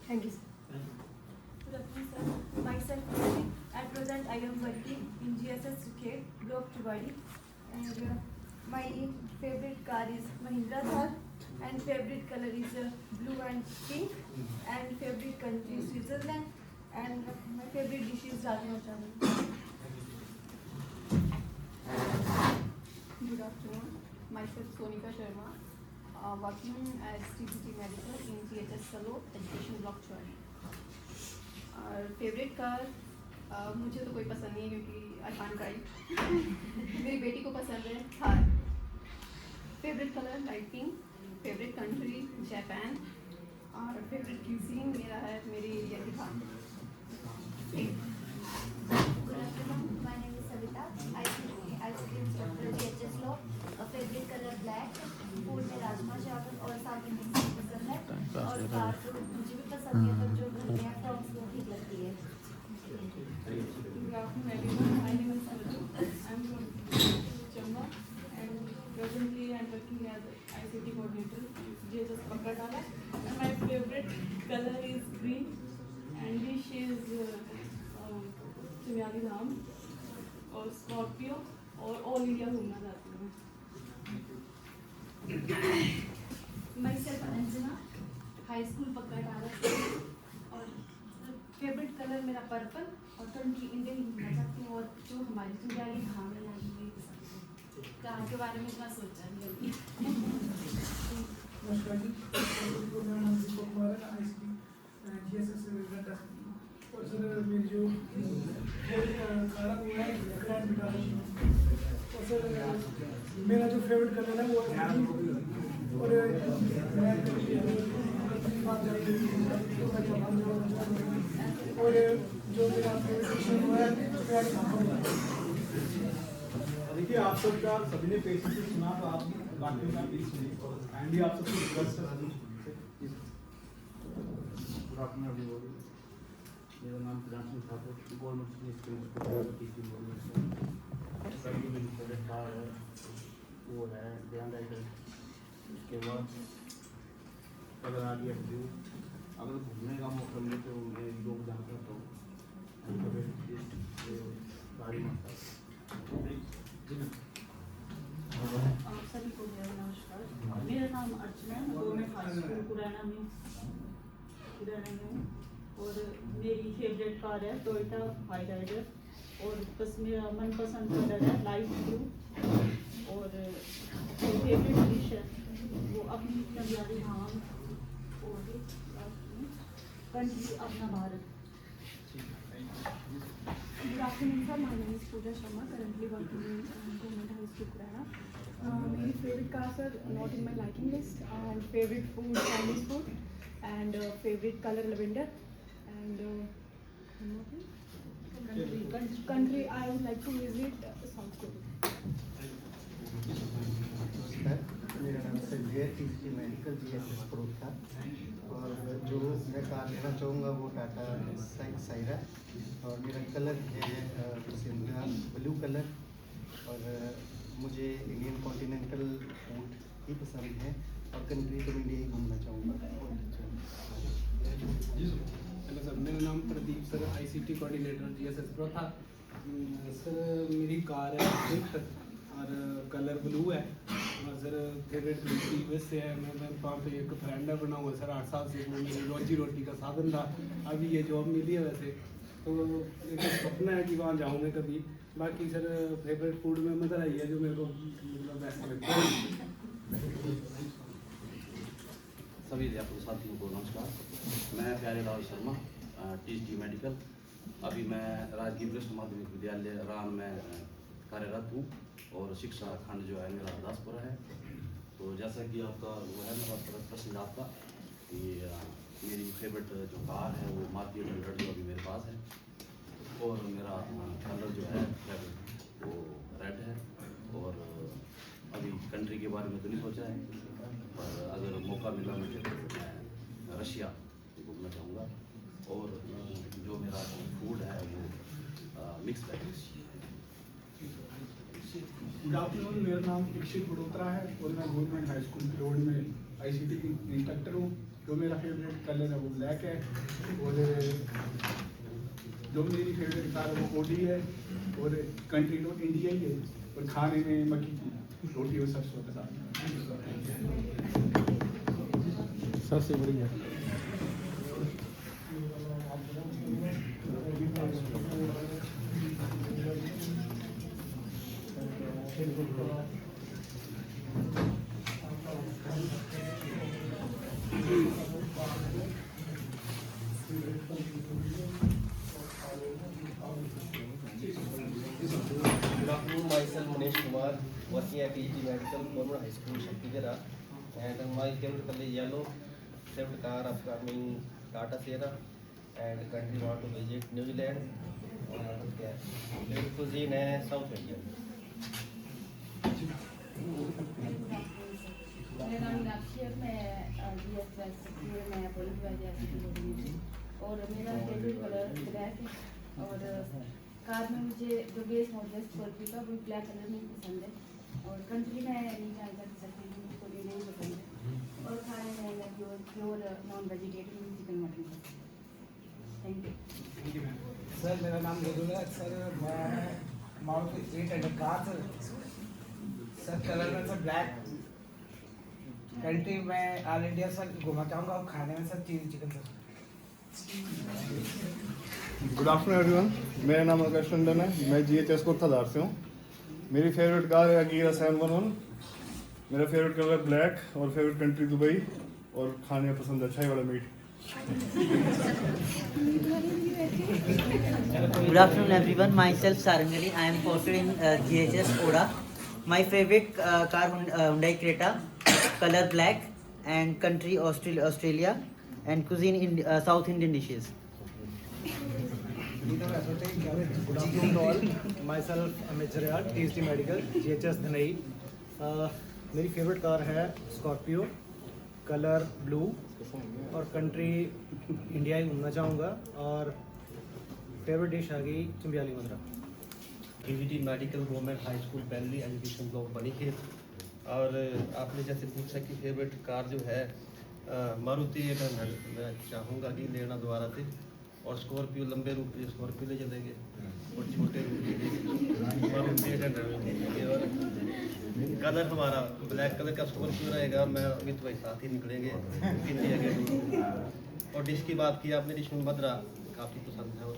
Thank you, sir. Good afternoon, sir. Myself, Kristi. At present, I am working in GSS Cricket, Block Chubadi, and my favorite car is Mahindra Thar, and favorite color is blue and pink, and favorite country is Switzerland, and my favorite dish is rajma chawal. Good afternoon. Myself Sonika Sharma, working as TCT Medical in GHS Salo, Education Block Chubadi. और favourite car मुझे तो कोई पसंद नहीं है, क्योंकि I can't drive. मेरी बेटी को पसंद है Thar. Favourite colour light pink, favourite country Japan, और फेवरेट क्यूजीन मेरा है मेरे एरिया की Thar. Good afternoon. My name is Savita. ICT instructor GHS Law. Favorite color black. Food में राजमा चावल और साथ में मिक्स पसंद है, और कार तो मुझे भी पसंद है, पर जो घर में फ्रॉम्स वो ठीक लगती है। Good afternoon everyone. My name is Sarju. I'm from Chamba and presently I'm working as ICT coordinator GHS Pakatala. And my favorite color is green and dish is चिमयाली धाम और स्कॉर्पियो और ऑल इंडिया घूमना चाहती हूँ. Myself Anjana, high school Pakatala और favourite colour मेरा purple और country India ही घूमना चाहती हूँ और जो हमारी चिमयाली धाम है कार के बारे में इतना सोचा नहीं अभी. नमस्कार जी, मेरा नाम दीपक कुमार है, ICT GSS घंटा और सर मेरी जो कार वो है ग्रैंड विटारा और सर मेरा जो फेवरेट कलर है वो है और मैं और जो मेरा फेवरेट विषय वो है देखिए आप सबका सभी ने पेशेंस से सुना तो आप बाकी का प्लीज सुनिए एंड भी आप सबको रिक्वेस्ट कर रही गुड आफ्टरनून एवरीबॉडी. मेरा नाम Pradhan Singh Thakur, government senior school मेरी फेवरेट कार है वो है ग्रैंड राइडर. उसके बाद कलर आ गया ब्लू. अगर घूमने का मौका मिले तो मैं यूरोप जाना चाहता हूँ. गाड़ी सभी को नमस्कार. मेरा नाम अर्चना है, गवर्नमेंट हाई स्कूल पुराना में हूँ और मेरी फेवरेट कार है टोयोटा हाई राइडर और बस मेरा मनपसंद कलर है लाइट ब्लू और फेवरेट डिश है वो अपनी चिमयाली धाम और कंट्री अपना Bharat. Good afternoon sir, my name is Pooja Sharma, currently working in Government High School Kurana. My favorite cars are not in my liking list and favorite food Chinese food and favorite color lavender and country I would like to visit South Korea. मेरा नाम Sanjay, TCT medical GSS प्रोथा और जो मैं car लेना चाहूँगा वो टाटा साइरा और मेरा कलर है ब्लू कलर और मुझे इंडियन कॉन्टिनेंटल फूड ही पसंद है और कंट्री तो मैं यही घूमना चाहूँगा. हेलो सर, मेरा नाम Pradeep sir, ICT coordinator GSS Protha. Sir मेरी कार है स्विफ्ट और कलर ब्लू है और सर फेवरेट यूएस से है. मैं वहाँ पे एक फ्रेंड है बना हुआ सर 8 साल से, वो मेरी रोजी रोटी का साधन था. अभी ये जॉब मिली है वैसे तो एक सपना है कि वहाँ जाऊँ मैं कभी. बाकी सर फेवरेट फूड में मदुरई है जो मेरे को मतलब बेस्ट लगता है. सभी अध्यापक साथियों को नमस्कार. मैं प्यारेलाल शर्मा, TCT मेडिकल. अभी मैं राजकीय वरिष्ठ माध्यमिक विद्यालय राम में कार्यरत हूँ और शिक्षा खंड जो है मेरा दासपुरा है. तो जैसा कि आपका वो है मेरा प्रश्न आपका कि मेरी फेवरेट जो कार है वो मारुति 800 जो अभी मेरे पास है और मेरा कलर जो है वो रेड है और अभी कंट्री के बारे में तो नहीं सोचा है पर अगर मौका मिला मुझे तो मैं रशिया घूमना चाहूँगा और जो मेरा फूड है वो मिक्स वेज. गुड आफ्टरनून, मेरा नाम इक्षित बड़ोत्रा है और मैं गवर्नमेंट हाई स्कूल रोड में ICT इंस्ट्रक्टर हूँ. जो मेरा फेवरेट कलर है वो ब्लैक है और जो मेरी फेवरेट कार है वो OD है और कंट्री तो इंडिया ही है और खाने में मक्की की रोटी और सरसों के साथ. सबसे बढ़िया. Good afternoon, myself Manish Kumar, working at TCT Medical, Government High School, Shaktigara, and my favorite color is yellow. Favorite car upcoming Tata Sierra, and country want to visit New Zealand. Favorite cuisine है South Indian. मेरा नाम मीनाक्षी है, मैं GSS में police वाले और मेरा favourite colour black है और कार में मुझे जो बेस मॉडल है स्कॉर्पियो का वो ब्लैक कलर में पसंद है। और कंट्री में नहीं जान सकती हूँ, मुझको भी नहीं पसंद है। और खाने में मैं pure non vegetarian chicken mutton पसंद है। Thank you. सर मेरा नाम गुरुल है। सर मैं मारुति 800 कार सर कलर में सर ब्लैक, कंट्री में ऑल इंडिया सर घूमना चाहूँगा और खाने में sir chilli chicken sir. Good afternoon everyone, मेरा नाम आकाश टंडन है, मैं GHS कोर्थाधार से हूँ। मेरी फेवरेट कार है अगीरा 711। मेरा फेवरेट कलर ब्लैक और फेवरेट कंट्री दुबई और खाने में पसंद है शाही वाला meet. Good afternoon everyone, myself Sarangali. I am posted in GHS Oda. My favorite car Hyundai Creta, color black and country Australia and cuisine South Indian dishes. Good afternoon to all. Myself Amit Jariat, TSD Medical, GHS Dhanai. मेरी favourite car है Scorpio, colour blue और country India ही घूमना चाहूँगा। और favourite dish आ गई चिंबियाली मदरा। TGT medical government high school पहली education block बनी है। और आपने जैसे पूछा कि फेवरेट कार जो है मारुति 800 मैं चाहूँगा कि लेना दोबारा से। और स्कॉर्पियो लंबे रूट के स्कॉर्पियो ले चलेंगे और छोटे रूट के मारुति 800 में। और कलर हमारा ब्लैक कलर का स्कॉर्पियो रहेगा। मैं अमित भाई साथ ही निकलेंगे इंडिया के टूर। और डिश की बात की आपने, डिश में मदरा काफ़ी पसंद है और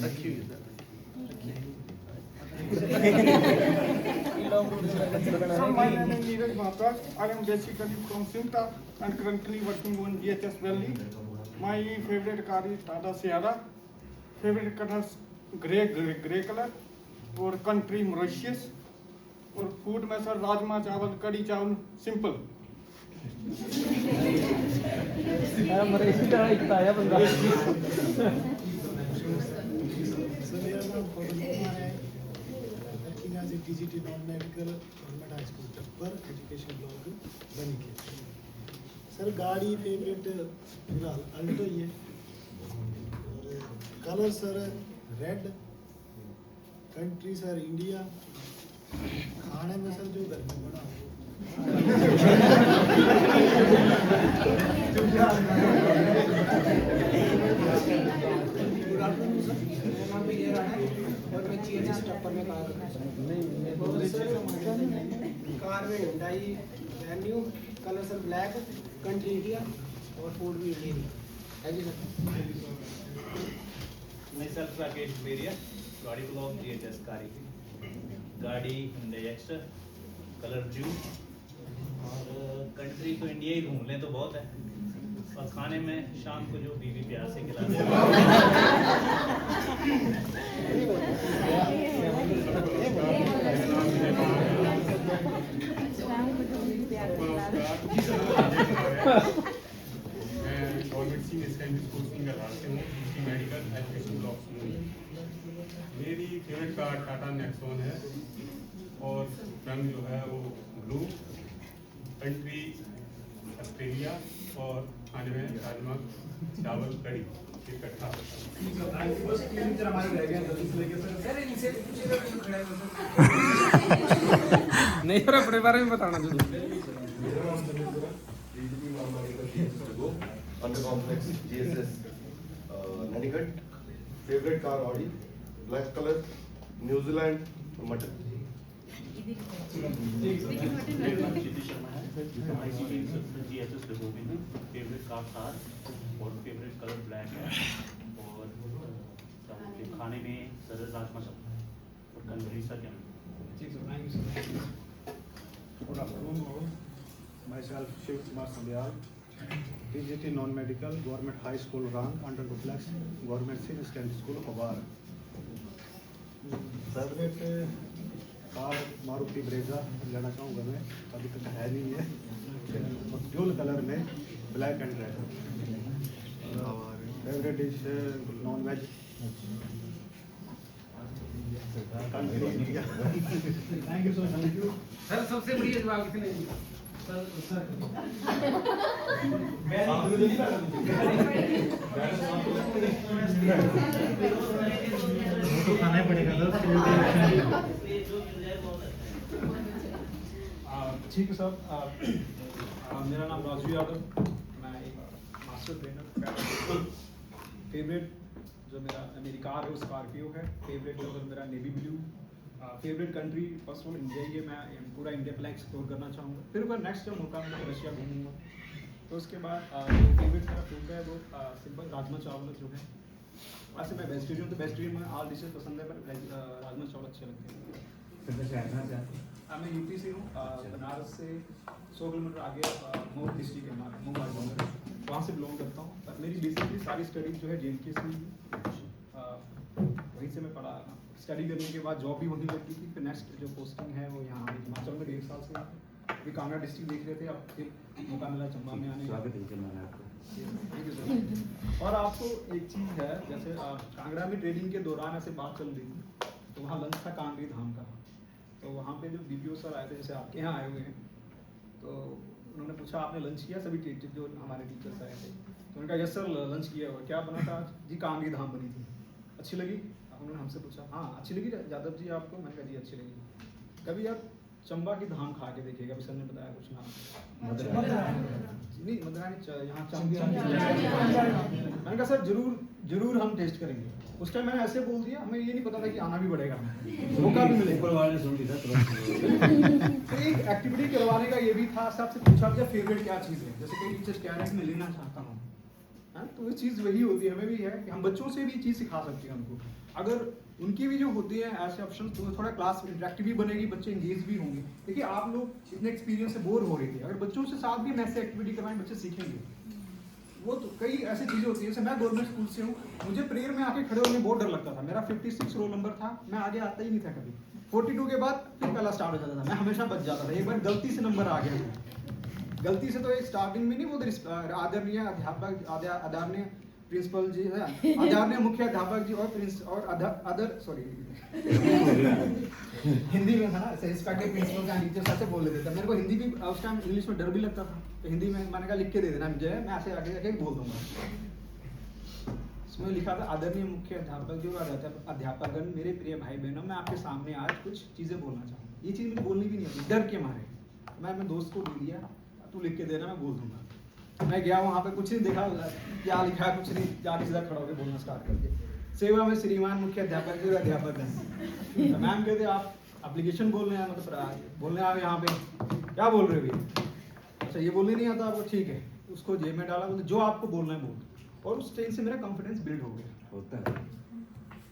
रखी हुई है sir. My name is Neeraj Maharaj. I am basically from Simta and currently working on GHS Valley. My favorite car is Tata Sierra. Favorite colors grey color और country Mauritius. और फूड में सर राजमा चावल, कड़ी चावल, simple. मरेशी का बताया बंदा। Sir मेरा नाम पवन कुमार है, working as a TGT non medical government high school Tappar education block Bani के। सर गाड़ी फेवरेट फिलहाल अल्टो ही है। और colour sir red, country sir India, खाने में सर जो घर में बना हो। मेरा नाम विजय राणा है और मैं GHS टप्पर में कार करता हूँ। कार में Hyundai Venue, colour sir black, country India और फूड भी इंडियन है जी सर। Myself Rakesh Beria, गाड़ी ब्लॉक GHS कारी। गाड़ी Hyundai Exter, कलर ब्लू और कंट्री तो इंडिया ही घूम लें तो बहुत है। और खाने में शाम को जो बीवी प्यार से खिलाते हैं। गवर्नमेंट सीनियर सेकेंडरी स्कूल सिंगरहार से हूँ, मेडिकल एजुकेशन ब्लॉक से हूँ। मेरी फेवरेट कार टाटा नेक्सॉन है और रंग जो है वो ब्लू, कंट्री ऑस्ट्रेलिया और खाने में राजमा चावल कड़ी इकट्ठा। नहीं सर अपने बारे में बताना जरूर। Under complex GSS Nanigat. Favorite car Audi, black color, New Zealand mutton. Favourite car Thar और फेवरेट कलर ब्लैक है और खाने में सरल राजमा चावल और कंट्री सर क्या। Good afternoon all. Myself Shiv Kumar Sambyal, TGT non-medical government high school rank under duplex government senior secondary school Hobart. Favourite car Maruti Brezza लेना चाहूँगा मैं, अभी तक है नहीं है। ड्यूल कलर में black and red. Favourite dish non veg thank you sir. सबसे बढ़िया जवाब किसने दिया? सर तो खाना ही पड़ेगा सर। ठीक है सर, मेरा नाम राजू यादव, मैं एक मास्टर ट्रेनर। फेवरेट जो मेरी कार है वो स्कॉर्पियो है। फेवरेट कलर मेरा navy blue. Favourite country first of all India ही है, मैं पूरा इंडिया पहले एक्सप्लोर करना चाहूँगा, फिर ऊपर नेक्स्ट जब मौका मिला रशिया घूमूंगा। तो उसके बाद जो फेवरेट मेरा फूड है वो सिंपल राजमा चावल जो है। वैसे मैं वेजिटेरियन तो वेजिटेरियन में ऑल डिशेज पसंद है, पर राजमा चावल अच्छे लगते हैं। मैं यूपी से हूँ, बनारस से 100 किलोमीटर आगे मऊ डिस्ट्रिक्ट है हमारा, मऊ वहाँ से बिलोंग करता हूँ। पर मेरी बेसिकली सारी स्टडीज जो है JNK से ही, वहीं से मैं पढ़ा। स्टडी करने के बाद जॉब भी वहीं लगती थी। फिर नेक्स्ट जो पोस्टिंग है वो यहाँ हिमाचल में 1.5 साल से। अभी कांगड़ा डिस्ट्रिक्ट देख रहे थे, अब फिर मौका मिला चंबा में आने का। Thank you sir. और आपको एक चीज़ है, जैसे कांगड़ा में ट्रेनिंग के दौरान ऐसे बात चल रही थी, तो वहाँ लंच था कांगड़ी धाम का। तो वहाँ पे जो BPO सर आए थे, जैसे आपके यहाँ आए हुए हैं, तो उन्होंने पूछा आपने लंच किया? सभी टीचर जो हमारे टीचर्स आए थे, तो उन्होंने कहा यस सर लंच किया हुआ। क्या बना था जी? कांगड़ी धाम बनी थी। अच्छी लगी? उन्होंने हमसे पूछा हाँ अच्छी लगी यादव जी आपको? मैंने कहा जी अच्छी लगी। कभी आप चंबा की धाम खा के देखिएगा। अभी सर ने बताया कुछ नाम नहीं, मदरानी यहाँ मैंने कहा सर जरूर हम टेस्ट करेंगे। उस टाइम मैंने ऐसे बोल दिया, हमें ये नहीं पता था कि आना भी पड़ेगा, मौका भी मिलेगा। एक एक्टिविटी करवाने का ये भी था, सबसे पूछा क्या फेवरेट क्या चीज़ है। जैसे कई टीचर्स कह रहे हैं कि मैं लेना चाहता हूँ, तो वो चीज़ वही होती है। हमें भी है कि हम बच्चों से भी चीज़ सिखा सकते हैं उनको। अगर उनकी भी जो होती है ऐसे ऑप्शन, तो थोड़ा क्लास इंटरेक्टिव भी बनेगी, बच्चे इंगेज भी होंगे। देखिए आप लोग इतने एक्सपीरियंस से बोर हो रहे थे, अगर बच्चों से साथ भी हम ऐसे एक्टिविटी करवाएं, बच्चे सीखेंगे। वो तो कई ऐसी चीज़ें होती है। जैसे मैं गवर्नमेंट स्कूल से हूँ, मुझे प्रेयर में आके खड़े होने में बहुत डर लगता था। मेरा 56 रोल नंबर था, मैं आगे आता ही नहीं था कभी। 42 के बाद फिर पहला स्टार्ट हो जाता था, मैं हमेशा बच जाता था। एक बार गलती से नंबर आ गया, गलती से तो एक स्टार्टिंग में नहीं, वो आदरणीय अध्यापक, आदरणीय प्रिंसिपल जी है, आदरणीय मुख्य अध्यापक जी और अदर सॉरी हिंदी में था ना, रिस्पेक्टेड प्रिंसिपल का टीचर्स ऐसे बोल देते थे। मेरे को हिंदी भी उस टाइम इंग्लिश में डर भी लगता था, तो हिंदी में मैंने कहा लिख के दे देना मुझे, मैं ऐसे आगे जाके बोल दूंगा। इसमें लिखा था आदरणीय मुख्य अध्यापक जी और अध्यापकगण, मेरे प्रिय भाई बहनों, मैं आपके सामने आज कुछ चीज़ें बोलना चाहूँगा। ये चीज़ मुझे बोलनी भी नहीं आती, डर के मारे। मैं अपने दोस्त को दे दिया, तू लिख के देना, मैं बोल दूंगा। मैं गया वहाँ पे, कुछ नहीं देखा क्या लिखा है, कुछ नहीं, जाके सीधा खड़ा होकर बोलना स्टार्ट कर दिया। सेवा में श्रीमान मुख्य अध्यापक जी और अध्यापकगण। मैम कहते आप एप्लीकेशन बोल रहे हैं, मतलब बोलने आए यहाँ पे, क्या बोल रहे हो भैया? अच्छा ये बोलने नहीं आता आपको, ठीक है। उसको जेब में डाला, बोलते जो आपको बोलना है बोल। और उस टाइम से मेरा कॉन्फिडेंस बिल्ड हो गया। होता है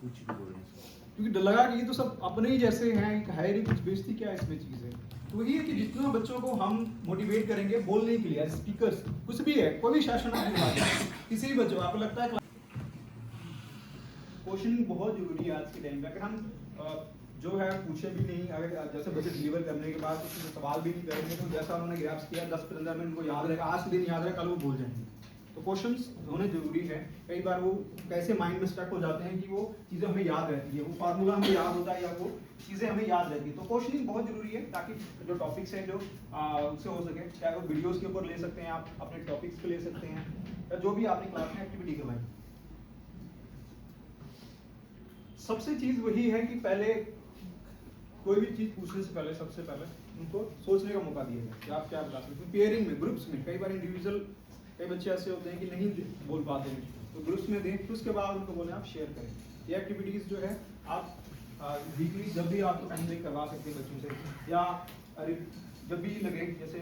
कुछ भी बोलने से, क्योंकि लगा कि ये तो सब अपने ही जैसे हैं, है नहीं, कुछ बेइज्जती क्या इसमें चीज़ है। तो वही है कि जितना बच्चों को हम मोटिवेट करेंगे बोलने के लिए, स्पीकर्स कुछ भी है, कोई भी सेशन आप किसी भी बच्चों आपको लगता है क्वेश्चनिंग बहुत जरूरी है आज के टाइम में। अगर हम जो है पूछे भी नहीं, अगर जैसे बच्चे डिलीवर करने के बाद कुछ सवाल भी नहीं करेंगे, तो जैसा उन्होंने ग्रैप्स किया 10-15 मिनट उनको याद रहेगा, आज के दिन याद रहेगा, कल वो भूल जाएंगे। तो क्वेश्चंस होने जरूरी है। कई बार वो कैसे माइंड में स्टक हो जाते हैं कि वो चीज़ें हमें याद रहती है, वो फार्मूला हमें याद होता है या वो चीज़ें हमें याद रहती है। तो क्वेश्चनिंग बहुत जरूरी है, ताकि जो टॉपिक्स हैं जो उससे हो सके, चाहे वो वीडियोस के ऊपर ले सकते हैं, आप अपने टॉपिक्स पे ले सकते हैं, या जो भी आपने क्लास में एक्टिविटी करवाई। सबसे चीज़ वही है कि पहले कोई भी चीज़ पूछने से पहले सबसे पहले उनको सोचने का मौका दिया जाए कि आप क्या बता सकते हैं। पेयरिंग में, ग्रुप्स में, कई बार इंडिविजुअल कई बच्चे ऐसे होते हैं कि नहीं बोल पाते हैं, तो ग्रुप्स में दें, फिर उसके बाद उनको बोलें आप शेयर करें। ये एक्टिविटीज़ जो है आप वीकली जब भी आपको टाइम दे करवा सकते हैं बच्चों से, या जब भी लगे, जैसे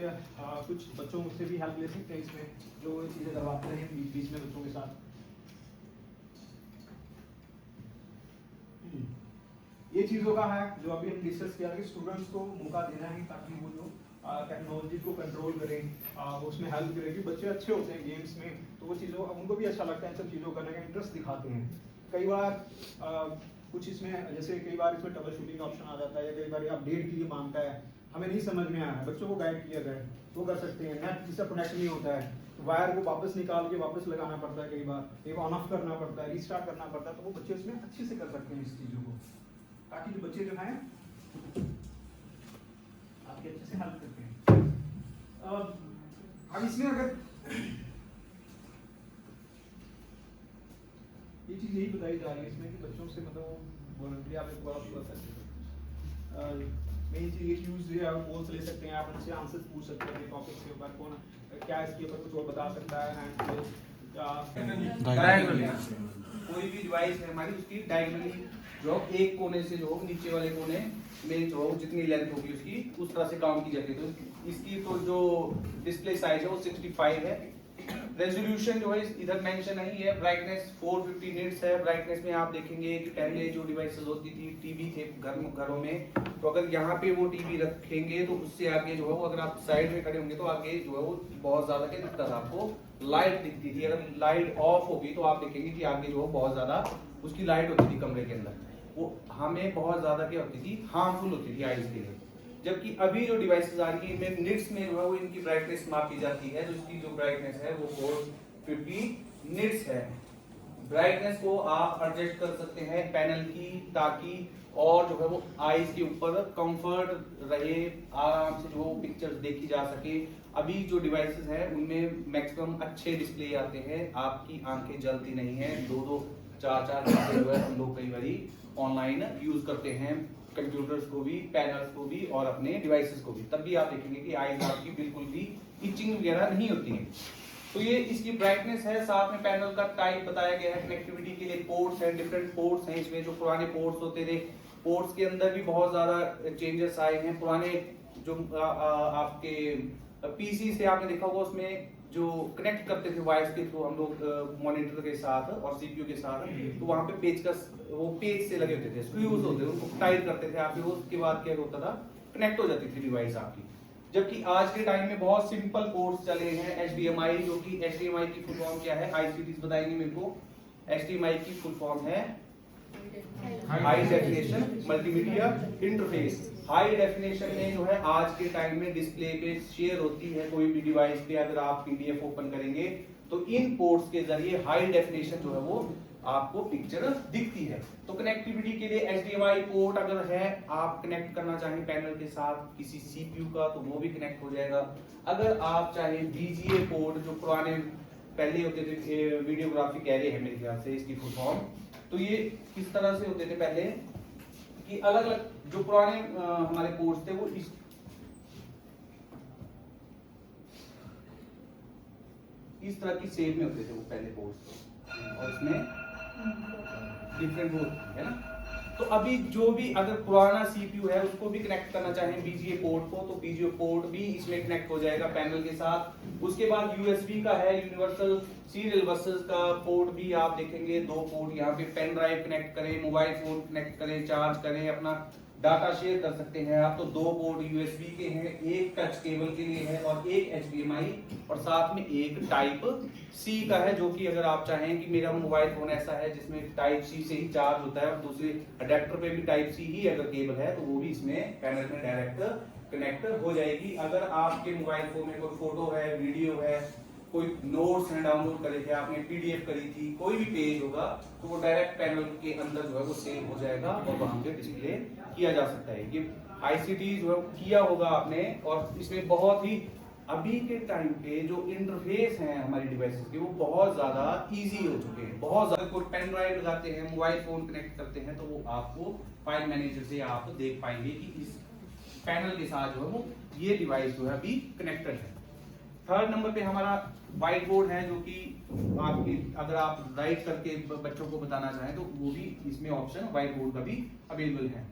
कुछ बच्चों मुझसे भी हेल्प ले सकते हैं इसमें, जो चीज़ें करवाते हैं बीच में बच्चों के साथ। ये चीज़ों का है जो अभी हम डिस्कस किया कि स्टूडेंट्स को मौका देना है, ताकि वो जो टेक्नोलॉजी को कंट्रोल करें, उसमें हेल्प करें। कि बच्चे अच्छे होते हैं गेम्स में, तो वो चीज़ों उनको भी अच्छा लगता है, इन सब चीज़ों करने का इंटरेस्ट दिखाते हैं। कई बार कुछ इसमें, जैसे कई बार इसमें ट्रबल शूटिंग का ऑप्शन आ जाता है, या कई बार अपडेट के लिए मांगता है, हमें नहीं समझ में आया है, बच्चों को गाइड किया जाए, वो कर सकते हैं। नेट जिससे कनेक्ट नहीं होता है, वायर को वापस निकाल के वापस लगाना पड़ता है, कई बार एक ऑन ऑफ करना पड़ता है, रिस्टार्ट करना पड़ता है, तो वो बच्चे उसमें अच्छे से कर सकते हैं इस चीज़ों को, ताकि जो बच्चे जो हैं आपके अच्छे से हेल्प करते हैं। अब इसमें अगर ये चीज़ यही बताई जा रही है इसमें कि बच्चों से मतलब वॉलंटरी आप एक बार पूरा कर मेन चीज़ ये यूज़ जो है आप पोल्स ले सकते हैं, आप उनसे आंसर पूछ सकते हैं टॉपिक्स के ऊपर, कौन क्या इसके ऊपर कुछ और बता सकता है एंड डायगोनली कोई भी डिवाइस है हमारी उसकी डायगोनली जो एक कोने से जो नीचे वाले कोने में जो जितनी लेंथ होगी उसकी उस तरह से काउंट की जाती है। तो इसकी तो जो डिस्प्ले साइज है वो 65 है। रेजोल्यूशन जो है इधर मेंशन नहीं है। ब्राइटनेस 450 निट्स है। ब्राइटनेस में आप देखेंगे कि पहले जो डिवाइसेस होती थी टीवी थे घरों में, तो अगर यहाँ पे वो टीवी रखेंगे तो उससे आगे जो है वो अगर आप साइड में खड़े होंगे तो आगे जो है वो बहुत ज्यादा क्या दिखता था आपको, लाइट दिखती थी। अगर लाइट ऑफ होगी तो आप देखेंगे कि आगे जो है बहुत ज्यादा उसकी लाइट होती थी कमरे के अंदर, वो हमें बहुत ज्यादा क्या होती थी, हार्मफुल होती थी आईज के लिए। जबकि अभी जो डिवाइसेस आ रही है इनमें निट्स में जो है वो इनकी ब्राइटनेस मापी जाती है, तो इसकी जो ब्राइटनेस है वो 450 निट्स है। ब्राइटनेस को आप एडजस्ट कर सकते हैं पैनल की, ताकि और जो है वो आईज के ऊपर कंफर्ट रहे, आराम से जो पिक्चर्स देखी जा सके। अभी जो डिवाइसेस हैं उनमें मैक्सिमम अच्छे डिस्प्ले आते हैं, आपकी आंखें जलती नहीं है। 2-2, 4-4 घंटे जो है हम लोग कई बारी ऑनलाइन यूज करते हैं, कंप्यूटर्स को भी, पैनल्स को भी और अपने डिवाइसेस को भी, तब भी आप देखेंगे कि आईज आपकी बिल्कुल भी इचिंग वगैरह नहीं होती है। तो ये इसकी ब्राइटनेस है। साथ में पैनल का टाइप बताया गया है। कनेक्टिविटी के लिए पोर्ट्स हैं, डिफरेंट पोर्ट्स हैं इसमें। जो पुराने पोर्ट्स होते थे, पोर्ट्स के अंदर भी बहुत ज्यादा चेंजेस आए हैं। पुराने जो आपके पीसी से आपने देखा होगा उसमें जो कनेक्ट करते थे वायर्स के थ्रू हम लोग मॉनिटर के साथ और सीपीयू के साथ, तो वहां पे पेचकस वो पेज से लगे होते थे, स्क्रूज होते थे, उनको टाइट करते थे आप, उसके बाद क्या होता था, कनेक्ट हो जाती थी डिवाइस आपकी। जबकि आज के टाइम में बहुत सिंपल पोर्ट्स चले हैं। HDMI, जो कि HDMI की फुल फॉर्म क्या है, ICTs बताएंगे मेरे को। HDMI की फुल फॉर्म है high definition multimedia interface. High definition में जो है आज के टाइम में डिस्प्ले पे शेयर होती है कोई भी डिवाइस पे, अगर आप PDF ओपन करेंगे तो इन पोर्ट्स के जरिए हाई डेफिनेशन जो है वो आपको पिक्चर दिखती है। तो कनेक्टिविटी के लिए HDMI पोर्ट अगर है, आप कनेक्ट करना चाहें पैनल के साथ किसी CPU का, तो वो भी कनेक्ट हो जाएगा। अगर आप चाहें VGA पोर्ट, जो पुराने पहले होते थे, वीडियोग्राफिक एरे है मेरे ख्याल से इसकी फुल फॉर्म, तो ये किस तरह से होते थे पहले कि अलग अलग जो पुराने हमारे पोर्ट्स थे वो इस तरह की शेप में होते थे वो पहले पोर्ट्स, और इसमें डिफरेंट वो है ना। तो अभी जो भी अगर पुराना CPU है उसको भी कनेक्ट करना चाहें VGA पोर्ट को, तो VGA पोर्ट भी इसमें कनेक्ट हो जाएगा पैनल के साथ। उसके बाद USB का है, यूनिवर्सल सीरियल बसेस का पोर्ट भी आप देखेंगे। 2 पोर्ट यहाँ पे, पेन ड्राइव कनेक्ट करें, मोबाइल फोन कनेक्ट करें, चार्ज करें, अपना डाटा शेयर कर सकते हैं आप। तो 2 पोर्ट USB के हैं, एक टच केबल के लिए है और एक HDMI, और साथ में एक टाइप C का है, जो कि अगर आप चाहें कि मेरा मोबाइल फोन ऐसा है जिसमें टाइप C से ही चार्ज होता है और दूसरे अडेप्टर पे भी टाइप C ही अगर केबल है, तो वो भी इसमें पैनल में डायरेक्ट कनेक्ट हो जाएगी। अगर आपके मोबाइल फोन में कोई फोटो है, वीडियो है, कोई नोट्स हैं डाउनलोड करे थे आपने, PDF करी थी, कोई भी पेज होगा, तो वो डायरेक्ट पैनल के अंदर जो है वो सेव हो जाएगा और वहां पे डिस्प्ले किया जा सकता है। ये ICT जो है किया होगा आपने, और इसमें बहुत ही अभी के टाइम पे जो इंटरफेस हैं हमारी डिवाइसेस के, वो बहुत ज्यादा इजी हो चुके हैं। बहुत ज्यादा कोई पेन ड्राइव लगाते हैं, मोबाइल फोन कनेक्ट करते हैं, तो वो आपको फाइल मैनेजर से आप देख पाएंगे कि इस पैनल के साथ जो है वो ये डिवाइस जो है अभी कनेक्टेड है। 3rd नंबर पे हमारा व्हाइट बोर्ड है, जो कि आपकी अगर आप राइट करके बच्चों को बताना चाहें तो वो भी इसमें ऑप्शन व्हाइट बोर्ड का भी अवेलेबल है।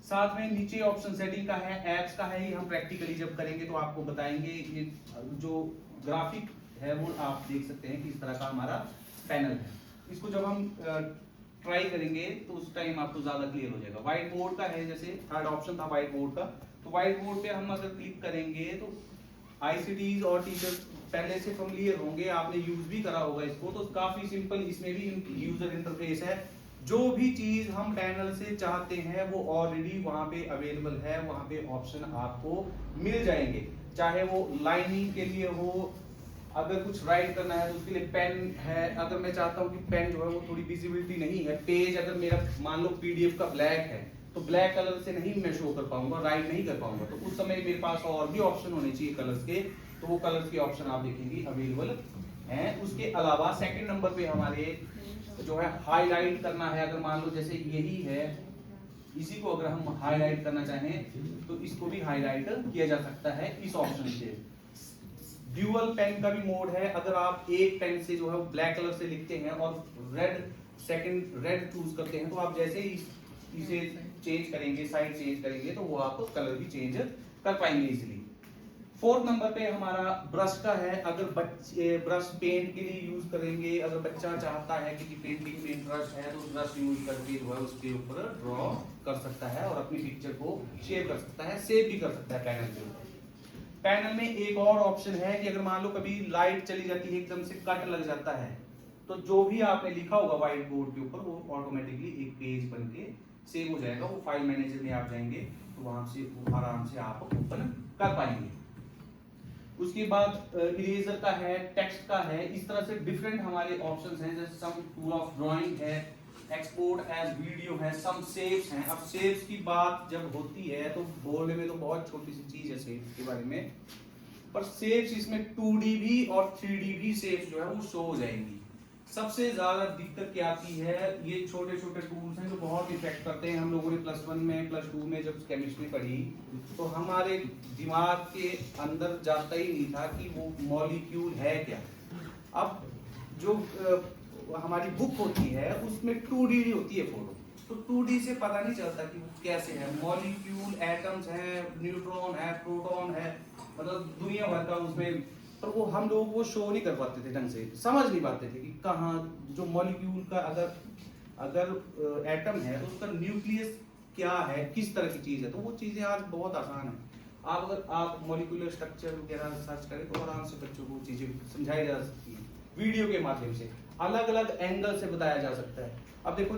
साथ में नीचे ऑप्शन सेटिंग का है, एप्स का है, ये हम प्रैक्टिकली जब करेंगे तो आपको बताएंगे। ये जो ग्राफिक है वो आप देख सकते हैं कि इस तरह का हमारा पैनल है। इसको जब हम ट्राई करेंगे तो उस टाइम आपको ज्यादा क्लियर हो जाएगा। व्हाइट बोर्ड का है, जैसे 3rd ऑप्शन था व्हाइट बोर्ड का, तो व्हाइट बोर्ड पे हम अगर क्लिक करेंगे तो ICTs और टीचर्स पहले से फेमिलियर होंगे, आपने यूज भी करा होगा इसको, तो काफी सिंपल इसमें भी यूजर इंटरफेस है। जो भी चीज हम पैनल से चाहते हैं वो ऑलरेडी वहां पे अवेलेबल है, वहां पे ऑप्शन आपको मिल जाएंगे। चाहे वो लाइनिंग के लिए हो, अगर कुछ राइट करना है तो उसके लिए पेन है। अगर मैं चाहता हूँ कि पेन जो है वो थोड़ी विजिबिलिटी नहीं है, पेज अगर मेरा मान लो PDF का ब्लैक है, तो ब्लैक कलर से नहीं मैं शो कर पाऊंगा, राइट नहीं कर पाऊंगा, तो उस समय मेरे पास और भी ऑप्शन होने चाहिए कलर्स के तो वो कलर्स के ऑप्शन आप देखेंगे अवेलेबल हैं। उसके अलावा सेकंड नंबर पे हमारे जो है हाईलाइट करना है, अगर मान लो जैसे यही है, इसी को अगर हम हाईलाइट करना चाहें तो इसको भी हाईलाइट किया जा सकता है इस ऑप्शन से। ड्यूअल पेन का भी मोड है, अगर आप एक पेन से जो है ब्लैक कलर से लिखते हैं और रेड चूज करते हैं तो आप जैसे ही इसे चेंज करेंगे, साइड चेंज करेंगे, तो वो आप कलर भी चेंज कर पाएंगे इजीली। फोर्थ नंबर पे हमारा ब्रश का है, अगर बच्चे ब्रश पेंट के लिए यूज करेंगे, अगर बच्चा चाहता है कि पेंटिंग में ब्रश है तो ब्रश यूज करके जो है उसके ऊपर ड्रॉ कर सकता है और अपनी पिक्चर को शेयर कर सकता है, सेव भी कर सकता है पैनल के ऊपर। पैनल में एक और ऑप्शन है कि अगर मान लो कभी लाइट चली जाती है, एकदम से कट लग जाता है, तो जो भी आपने लिखा होगा व्हाइट बोर्ड के ऊपर वो ऑटोमेटिकली एक पेज बन के सेव हो जाएगा। वो फाइल मैनेजर में आप जाएंगे तो वहां से आराम से आप ओपन कर पाएंगे। उसके बाद इरेजर का है, टेक्स्ट का है, इस तरह से डिफरेंट हमारे ऑप्शंस हैं। जैसे सम टूल ऑफ ड्राइंग है, एक्सपोर्ट एज वीडियो है, सम सेव्स हैं। अब सेव्स की बात जब होती है तो बोलने में तो बहुत छोटी सी चीज है सेव्स के बारे में, पर सेव्स इसमें 2D भी और 3D भी सेव्स जो है वो शो हो जाएंगी। सबसे ज्यादा दिक्कत क्या आती है, ये छोटे छोटे टूल्स हैं जो बहुत इफेक्ट करते हैं। हम लोगों ने +1 में +2 में जब केमिस्ट्री पढ़ी तो हमारे दिमाग के अंदर जाता ही नहीं था कि वो मॉलिक्यूल है क्या। अब जो हमारी बुक होती है उसमें 2D होती है फोटो, तो 2D से पता नहीं चलता कि वो कैसे है। मॉलिक्यूल, एटम्स हैं, न्यूट्रॉन है, प्रोटॉन है, मतलब दुनिया भर का उसमें, पर वो हम लोग वो शो नहीं कर पाते थे ढंग से, समझ नहीं पाते थे कि कहाँ जो मॉलिक्यूल का अगर एटम है तो उसका न्यूक्लियस क्या है, किस तरह की चीज है। तो वो चीजें आज बहुत आसान है। अगर आप मॉलिक्यूलर स्ट्रक्चर वगैरह सर्च करें तो आराम से बच्चों को चीजें समझाई जा सकती हैं वीडियो के माध्यम से, अलग अलग एंगल से बताया जा सकता है। अब देखो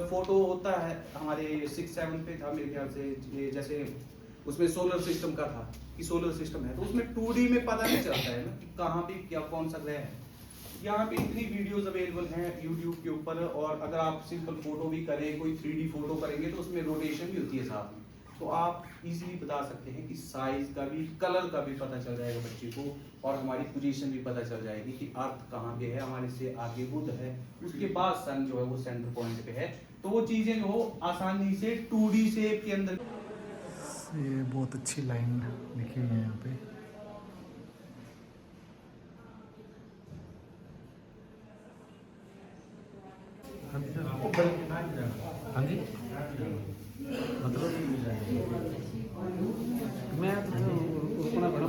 फोटो होता है हमारे 6-7 पे था मेरे ख्याल से, जैसे उसमें सोलर सिस्टम का था कि सोलर सिस्टम है, तो उसमें 2D में पता नहीं चलता है ना कि कहाँ पे क्या कौन सा ग्रह है। यहाँ पे इतनी वीडियोस अवेलेबल हैं YouTube के ऊपर, और अगर आप सिंपल फोटो भी करें, कोई 3D फोटो करेंगे तो उसमें रोटेशन भी होती है साथ में, तो आप इजीली बता सकते हैं कि साइज का भी, कलर का भी पता चल जाएगा बच्चे को, और हमारी पोजीशन भी पता चल जाएगी कि अर्थ कहाँ पे है, हमारे से आगे बुध है, उसके बाद सन जो है वो सेंटर पॉइंट पे है। तो वो चीजें जो आसानी से 2D शेप के अंदर। ये बहुत अच्छी लाइन लिखी हुई है यहाँ पे। हाँ जी, मतलब मैं तो रुकना पड़ा।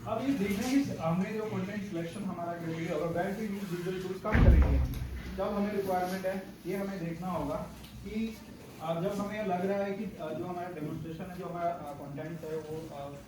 अब ये देखना कि हमने जो कंटेंट सिलेक्शन हमारा क्राइटेरिया होगा, where to use visual tools कब करेंगे, जब हमें रिक्वायरमेंट है। ये हमें देखना होगा कि जब हमें लग रहा है कि जो हमारा डेमोन्स्ट्रेशन है, जो हमारा कंटेंट है वो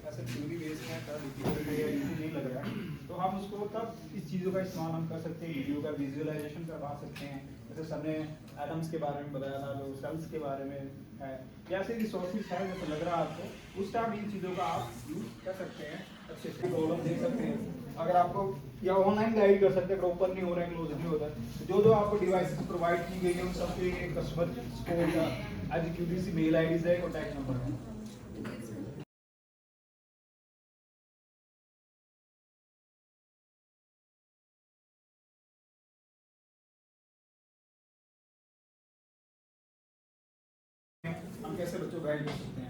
ऐसे थ्योरी बेस्ड है, डिफिकल्ट है या इजी नहीं लग रहा है, तो हम उसको तब इस चीज़ों का इस्तेमाल हम कर सकते हैं, वीडियो का विजुअलाइजेशन करवा सकते हैं। जैसे सर ने एटम्स के बारे में बताया था, जो सेल्स के बारे में है, जैसे रिसोर्सेज है, जैसे लग रहा है आपको उस टाइम इन चीज़ों का आप यूज कर सकते हैं। अच्छे से प्रॉब्लम देख सकते हैं, अगर आपको या ऑनलाइन गाइड कर सकते हैं, अगर ओपन नहीं हो रहा है, क्लोज नहीं होता है, जो आपको डिवाइसेस प्रोवाइड की गई है उन सबके एक कस्टमर स्टोर का एग्जीक्यूटिव मेल आईडीज है, कॉन्टैक्ट नंबर है। हम कैसे बच्चों को गाइड कर सकते हैं।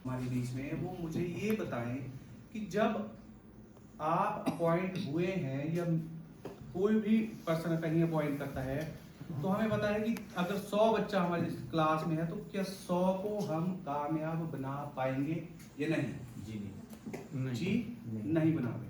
हमारे बीच में वो मुझे ये बताएं कि जब आप अपॉइंट हुए हैं या कोई भी पर्सन कहीं अपॉइंट करता है, तो हमें पता है कि अगर 100 बच्चा हमारे क्लास में है तो क्या 100 को हम कामयाब बना पाएंगे या नहीं? जी नहीं बना पाएंगे।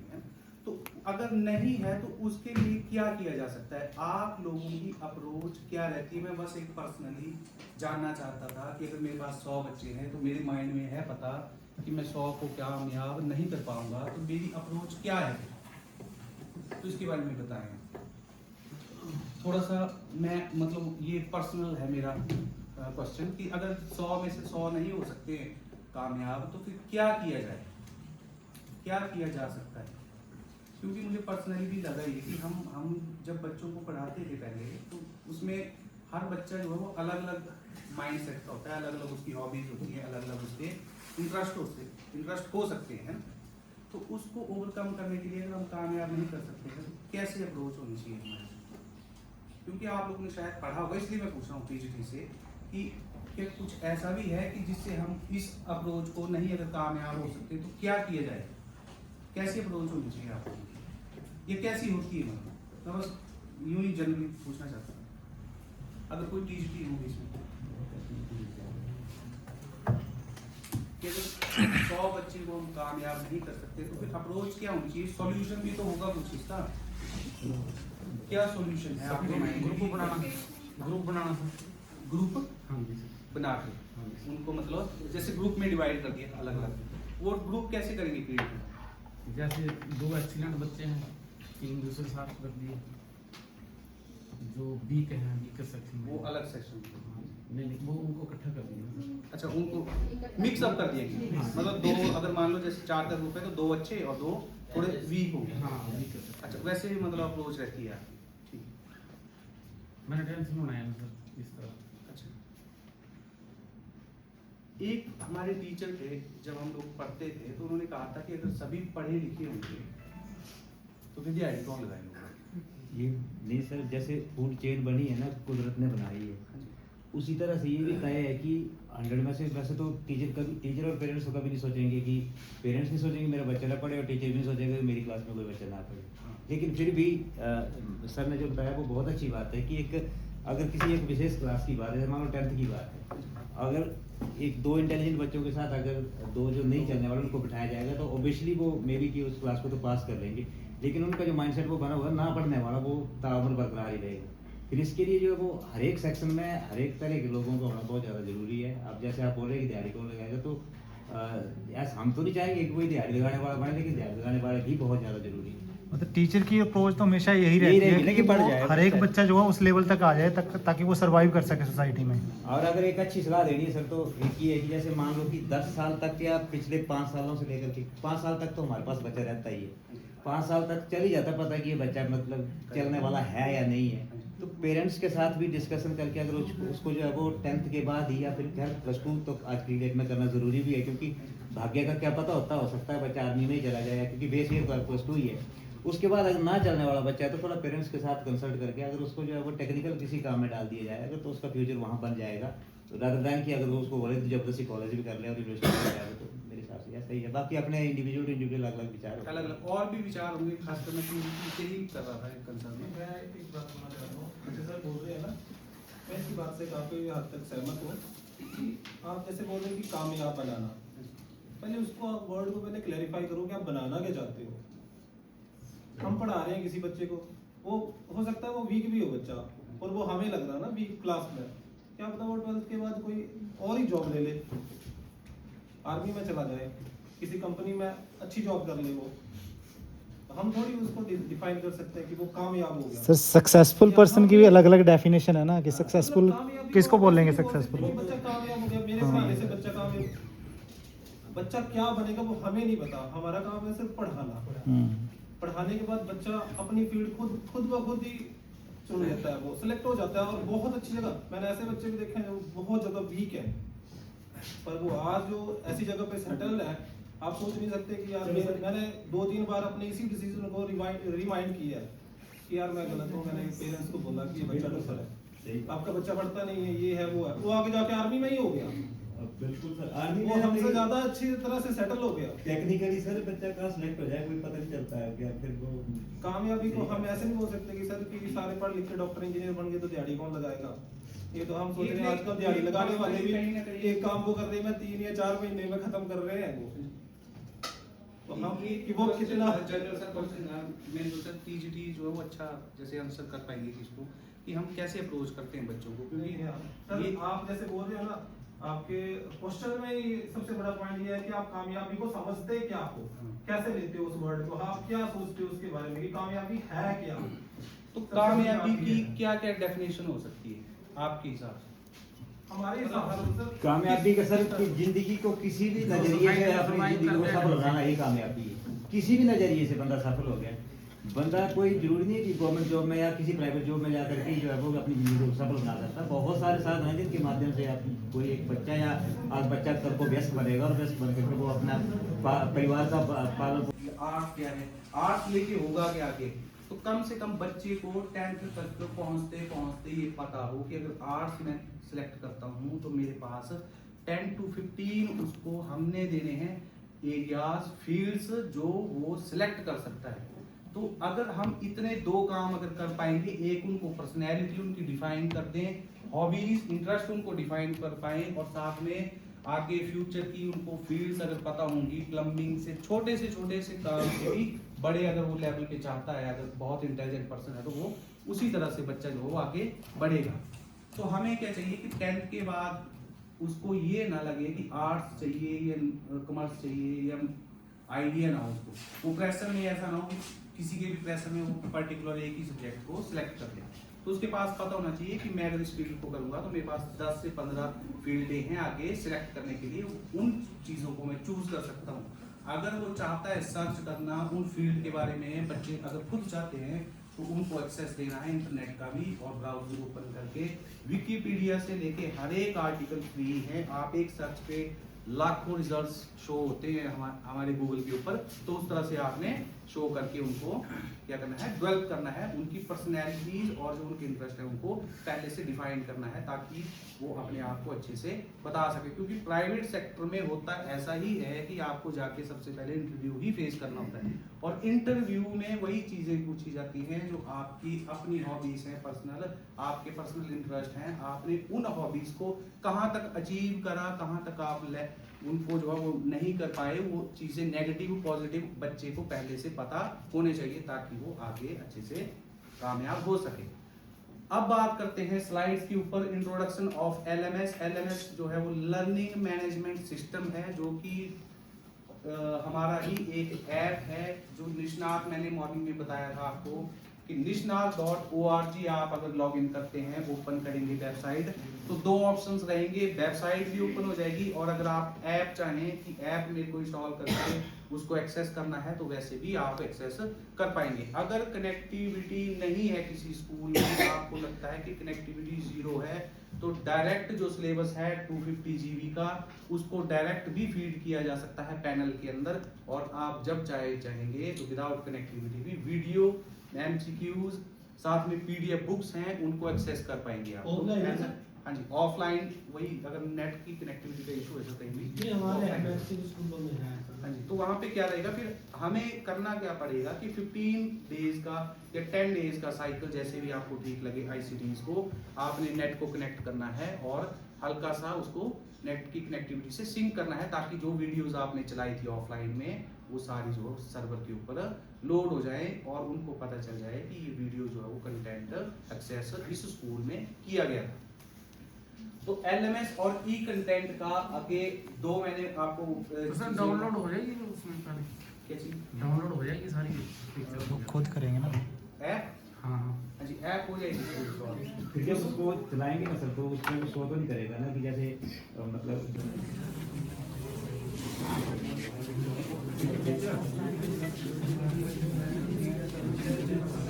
तो अगर नहीं है तो उसके लिए क्या किया जा सकता है, आप लोगों की अप्रोच क्या रहती है? मैं बस एक पर्सनली जानना चाहता था कि अगर मेरे पास 100 बच्चे हैं तो मेरे माइंड में है पता कि मैं 100 को कामयाब नहीं कर पाऊंगा, तो मेरी अप्रोच क्या है, तो इसके बारे में बताएं थोड़ा सा। मैं मतलब ये पर्सनल है मेरा क्वेश्चन कि अगर 100 में से 100 नहीं हो सकते कामयाब, तो फिर क्या किया जाए, क्या किया जा सकता है? क्योंकि मुझे पर्सनली भी लगा ये कि हम जब बच्चों को पढ़ाते थे पहले, तो उसमें हर बच्चा जो है वो अलग अलग माइंड सेट का होता है, अलग अलग उसकी हॉबीज होती है, अलग अलग उसके इंटरेस्ट हो सकते हैं। तो उसको ओवरकम करने के लिए अगर हम कामयाब नहीं कर सकते हैं तो कैसे अप्रोच होनी चाहिए हमारी? क्योंकि आप लोगों ने शायद पढ़ा होगा, इसलिए मैं पूछ रहा हूँ पीजीटी से कि क्या कुछ ऐसा भी है कि जिससे हम इस अप्रोच को नहीं अगर कामयाब हो सकते तो क्या किया जाए, कैसी अप्रोच होनी चाहिए आपको, ये कैसी होती है? मतलब मैं बस यूं ही जनरली पूछना चाहता हूँ, अगर कोई टीजीटी होगी इसमें कि अगर 100 बच्चे को हम कामयाब नहीं कर सकते तो फिर अप्रोच क्या होनी चाहिए? सॉल्यूशन भी तो होगा कुछ इसका, क्या सॉल्यूशन है? आपके ग्रुप बनाना ग्रुप बना के उनको मतलब जैसे ग्रुप में डिवाइड कर दिया अलग अलग, वो ग्रुप कैसे करेंगे क्रिएट? जैसे 2 एक्सीलेंट बच्चे हैं, 3 दूसरे साथ कर दिए, जो वीक हैं वीकर सेक्शन वो अलग सेक्शन नहीं वो उनको इकट्ठा कर दिया। अच्छा, उनको मिक्स अप कर दिया, मतलब 2 अगर मान लो जैसे 4 का ग्रुप है तो 2 अच्छे और 2 थोड़े वीक हो गए। हाँ वीक। अच्छा, वैसे भी मतलब अप्रोच रहती है। ठीक, मैंने टेंशन बनाया ना सर इस तरह। अच्छा, एक हमारे टीचर थे जब हम लोग पढ़ते थे तो उन्होंने कहा था कि अगर सभी पढ़े लिखे होंगे तो फिर दिहाड़ी कौन लगाएंगे? ये नहीं सर, जैसे फूड चेन बनी है ना, कुदरत ने बनाई है, उसी तरह से ये भी तय है कि 100 में से वैसे तो टीचर और पेरेंट्स तो कभी नहीं सोचेंगे कि पेरेंट्स नहीं सोचेंगे मेरा बच्चा ना पढ़े और टीचर भी नहीं सोचेंगे कि मेरी क्लास में कोई बच्चा ना पढ़े। लेकिन फिर भी सर ने जो बताया वो बहुत अच्छी बात है कि अगर किसी एक विशेष क्लास की बात है, मान लो 10th की बात है, अगर 2 इंटेलिजेंट बच्चों के साथ अगर 2 जो नहीं चलने वाले उनको बिठाया जाएगा तो ऑब्वियसली वो मे बी कि उस क्लास को तो पास कर लेंगे, लेकिन उनका जो माइंडसेट वो बना हुआ ना पढ़ने वाला वो ताउम्र बरकरार ही रहेगा। फिर इसके लिए जो है वो हर एक सेक्शन में हर एक तरह के लोगों का होना बहुत ज़्यादा जरूरी है। अब जैसे आप बोल रहे हैं कि दिहाड़ी कौन लगाएगा, तो ऐसा हम तो नहीं चाहेंगे कि कोई दिहाड़ी लगाने वाला बने, लेकिन दिहाड़ी लगाने वाले भी बहुत ज़्यादा जरूरी है। मतलब टीचर की अप्रोच तो हमेशा यही रहती है कि वो हर एक बच्चा जो है उस लेवल तक आ जाए ताकि वो सर्वाइव कर सके सोसाइटी में। और अगर एक अच्छी सलाह देनी है सर तो एक ये है कि जैसे मान लो कि 10 साल तक या पिछले 5 सालों से लेकर के 5 साल तक तो हमारे पास बच्चा रहता ही है, 5 साल तक चल ही जाता पता कि ये बच्चा मतलब चलने वाला है या नहीं है। तो पेरेंट्स के साथ भी डिस्कशन करके अगर उसको जो है वो 10th के बाद ही या फिर +2 तो आज की डेट में करना ज़रूरी भी है, क्योंकि भाग्य का क्या पता हो सकता है बच्चा आर्मी में ही चला जाए, क्योंकि बेस ईयर +2 ही है। उसके बाद अगर ना चलने वाला बच्चा है तो थोड़ा पेरेंट्स के साथ कंसल्ट करके अगर उसको जो है वो टेक्निकल किसी काम में डाल दिया जाएगा तो उसका फ्यूचर वहाँ बन जाएगा, तो रादर दैन कि अगर वो उसको बोले जबरदस्ती कॉलेज भी कर ले और यूनिवर्सिटी में जाए तो मेरे हिसाब से ऐसा ही है। बाकी अपने इंडिविजुअल अलग विचार अलग अलग और भी विचार होंगे, खासकर मैं पीजीटी ही कर रहा था कंसर्न में। मैं एक बात बोलना चाहता हूँ, जैसे सर बोल रहे हैं ना, मैं इसी बात से काफ़ी हद तक सहमत हूँ कि आप जैसे बोल रहे हैं कि कामयाब बनाना, पहले उसको वर्ड को पहले क्लैरिफाई करो कि आप बनाना क्या चाहते हो। हम पढ़ा रहे हैं किसी बच्चे को, वो हो सकता है वो वीक भी हो बच्चा और वो हमें लग रहा है ना वीक क्लास में, क्या पता वो 12th के बाद कोई और ही जॉब ले ले, आर्मी में चला जाए, किसी कंपनी में अच्छी जॉब कर ले, वो हम थोड़ी उसको डिफाइन कर सकते हैं कि वो कामयाब हो गया। सर सक्सेसफुल पर्सन की भी अलग अलग डेफिनेशन है ना कि सक्सेसफुल किसको बोलेंगे सक्सेसफुल। बच्चा कामयाब हो गया, मेरे ख्याल से बच्चा कामयाब, बच्चा क्या बनेगा वो हमें नहीं पता, हमारा काम है सिर्फ पढ़ाना। पढ़ाने के बाद बच्चा अपनी फील्ड खुद ब खुद ही चुन लेता है, वो सिलेक्ट हो जाता है और बहुत अच्छी जगह, मैंने ऐसे बच्चे भी देखे हैं जो बहुत ज़्यादा वीक है पर वो आज जो ऐसी जगह पे सेटल है, आप सोच नहीं सकते कि यार मैंने 2-3 बार अपने इसी डिसीजन को रिमाइंड किया है कि यार मैं गलत हूँ, मैंने पेरेंट्स को बोला कि ये बच्चा डॉक्टर है, आपका बच्चा पढ़ता नहीं है, ये है वो है, वो आगे जाके आर्मी में ही हो गया। बिल्कुल सर, आर्मी वो हमसे ज्यादा अच्छी तरह से सेटल हो गया। टेक्निकली सर बच्चा कहाँ सिलेक्ट हो जाए कोई पता नहीं चलता है क्या, फिर वो कामयाबी को हम ऐसे नहीं बोल सकते कि सर कि सारे पढ़ लिख के डॉक्टर इंजीनियर बन गए तो दिहाड़ी कौन लगाएगा। ये तो हम सोच रहे हैं आजकल दिहाड़ी लगाने वाले भी एक काम को कर रहे हैं 3 या 4 महीने में खत्म कर रहे हैं वो, तो हम कि वो कितना जनरल सर क्वेश्चन मैं सोचा टीजीटी जो है वो अच्छा जैसे आंसर कर पाएंगे इसको कि हम कैसे अप्रोच करते हैं बच्चों को, क्योंकि ये आप जैसे बोल रहे हो ना, आपके क्वेश्चन में ही सबसे बड़ा पॉइंट ये है कि आप कामयाबी को समझते क्या हो, कैसे लेते हो उस वर्ड को, आप क्या सोचते हो उसके बारे में कि कामयाबी है क्या। तो कामयाबी की क्या क्या डेफिनेशन हो सकती है आपके हिसाब से? कामयाबी का सर कि जिंदगी को किसी भी नजरिए से अपनी जिंदगी को सफल बनाना ही कामयाबी है। किसी भी नजरिए से बंदा सफल हो गया, बंदा कोई जरूरी नहीं कि गवर्नमेंट जॉब में या किसी प्राइवेट जॉब में जाकर के जो है वो अपनी जिंदगी को सफल बना सकता है। बहुत सारे साधन हैं जिनके माध्यम से आप कोई एक बच्चा या आज बच्चा कल को व्यस्त बनेगा और व्यस्त बन करके वो अपना परिवार का पालन। आर्ट्स क्या है, आर्ट्स लेके होगा क्या आगे, तो कम से कम बच्चे को 10th तक पहुंचते पहुंचते ये पता हो कि अगर आर्ट्स में सिलेक्ट करता हूं तो मेरे पास 10 to 15 उसको हमने देने हैं एरियाज, फील्ड्स जो वो सिलेक्ट कर सकता है। तो अगर हम इतने दो काम अगर कर पाएंगे, एक उनको पर्सनैलिटी उनकी डिफाइन कर दें, हॉबीज इंटरेस्ट उनको डिफाइन कर पाएं, और साथ में आगे फ्यूचर की उनको फील्ड्स अगर पता होंगी, प्लम्बिंग से छोटे से काम से भी बड़े अगर वो लेवल पे चाहता है, अगर बहुत इंटेलिजेंट पर्सन है तो वो उसी तरह से बच्चा जो वो आगे बढ़ेगा। तो हमें क्या चाहिए कि 10th के बाद उसको ये ना लगे कि आर्ट्स चाहिए या कॉमर्स चाहिए या आइडिया ना हो उसको, वो प्रेशर में ऐसा ना हो किसी के भी प्रेशर में वो पर्टिकुलर एक ही सब्जेक्ट को सिलेक्ट कर ले। तो उसके पास पता होना चाहिए कि मैं अगर इस फील्ड को करूंगा तो मेरे पास 10 से 15 फील्डें हैं आगे सिलेक्ट करने के लिए, उन चीज़ों को मैं चूज कर सकता हूँ। अगर वो चाहता है सर्च करना उन फील्ड के बारे में, बच्चे अगर खुद चाहते हैं तो उनको एक्सेस देना है इंटरनेट का भी, और ब्राउजर ओपन करके विकिपीडिया से लेके हर एक आर्टिकल फ्री है। आप एक सर्च पे लाखों रिजल्ट्स शो होते हैं हमारे गूगल के ऊपर, तो उस तरह से आपने शो करके उनको क्या करना है, डेवलप करना है, उनकी पर्सनैलिटीज और जो उनके इंटरेस्ट है उनको पहले से डिफाइन करना है ताकि वो अपने आप को अच्छे से बता सके। क्योंकि प्राइवेट सेक्टर में होता ऐसा ही है कि आपको जाके सबसे पहले इंटरव्यू ही फेस करना होता है, और इंटरव्यू में वही चीज़ें पूछी जाती हैं जो आपकी अपनी हॉबीज हैं, पर्सनल आपके पर्सनल इंटरेस्ट हैं, आपने उन हॉबीज को कहाँ तक अचीव करा, कहाँ तक आप उनको जो है वो नहीं कर पाए, वो चीज़ें नेगेटिव पॉजिटिव बच्चे को पहले से पता होने चाहिए ताकि वो आगे अच्छे से कामयाब हो सके। अब बात करते हैं स्लाइड्स के ऊपर, इंट्रोडक्शन ऑफ एलएमएस। एलएमएस जो है वो लर्निंग मैनेजमेंट सिस्टम है, जो कि हमारा ही एक ऐप है जो निष्णात, मैंने मॉर्निंग में बताया था आपको कि निष्णात.org आप अगर लॉग इन करते हैं, ओपन करेंगे वेबसाइट, तो दो ऑप्शंस रहेंगे, वेबसाइट भी ओपन हो जाएगी, और अगर आप ऐप चाहें कि ऐप मेरे को इंस्टॉल करके उसको एक्सेस करना है तो वैसे भी आप एक्सेस कर पाएंगे। अगर कनेक्टिविटी नहीं है किसी स्कूल में, आपको लगता है कि कनेक्टिविटी 0 है, तो डायरेक्ट जो सिलेबस है 250 GB का, उसको डायरेक्ट भी फीड किया जा सकता है पैनल के अंदर, और आप जब चाहेंगे तो विदाउट कनेक्टिविटी भी वीडियो, MCQs, साथ में PDF बुक्स हैं, उनको एक्सेस कर पाएंगे आप। ऑफलाइन? हाँ जी, ऑफलाइन वही, अगर नेट की कनेक्टिविटी का इशू है तो कहीं भी हाँ जी, तो वहाँ पे क्या रहेगा, फिर हमें करना क्या पड़ेगा कि 15 डेज का या 10 डेज का साइकिल, जैसे भी आपको ठीक लगे, ICTs को आपने नेट को कनेक्ट करना है और हल्का सा उसको नेट की कनेक्टिविटी से सिंक करना है, ताकि जो वीडियोस आपने चलाई थी ऑफलाइन में वो सारी जो सर्वर के ऊपर लोड हो जाए और उनको पता चल जाए कि ये वीडियो जो है वो कंटेंट एक्सेस इस स्कूल में किया गया था। तो LMS और ई कंटेंट का आगे दो मैंने आपको डाउनलोड हो जाएगी उसमें सारी, क्या चीज डाउनलोड हो जाएगी सारी पिक्चर, वो खुद करेंगे ना ऐप? हाँ जी, ऐप हो जाएगी। फिर जब उसको चलाएंगे ना सर, तो उसमें शो तो नहीं करेगा ना कि जैसे मतलब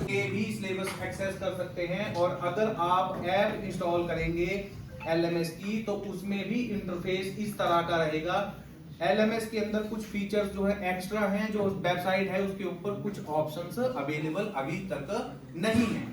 के भी सिलेबस एक्सेस कर सकते हैं, और अगर आप ऐप इंस्टॉल करेंगे LMS की तो उसमें भी इंटरफेस इस तरह का रहेगा। LMS के अंदर कुछ फीचर्स जो है एक्स्ट्रा हैं, जो वेबसाइट है उसके ऊपर कुछ ऑप्शंस अवेलेबल अभी तक नहीं है।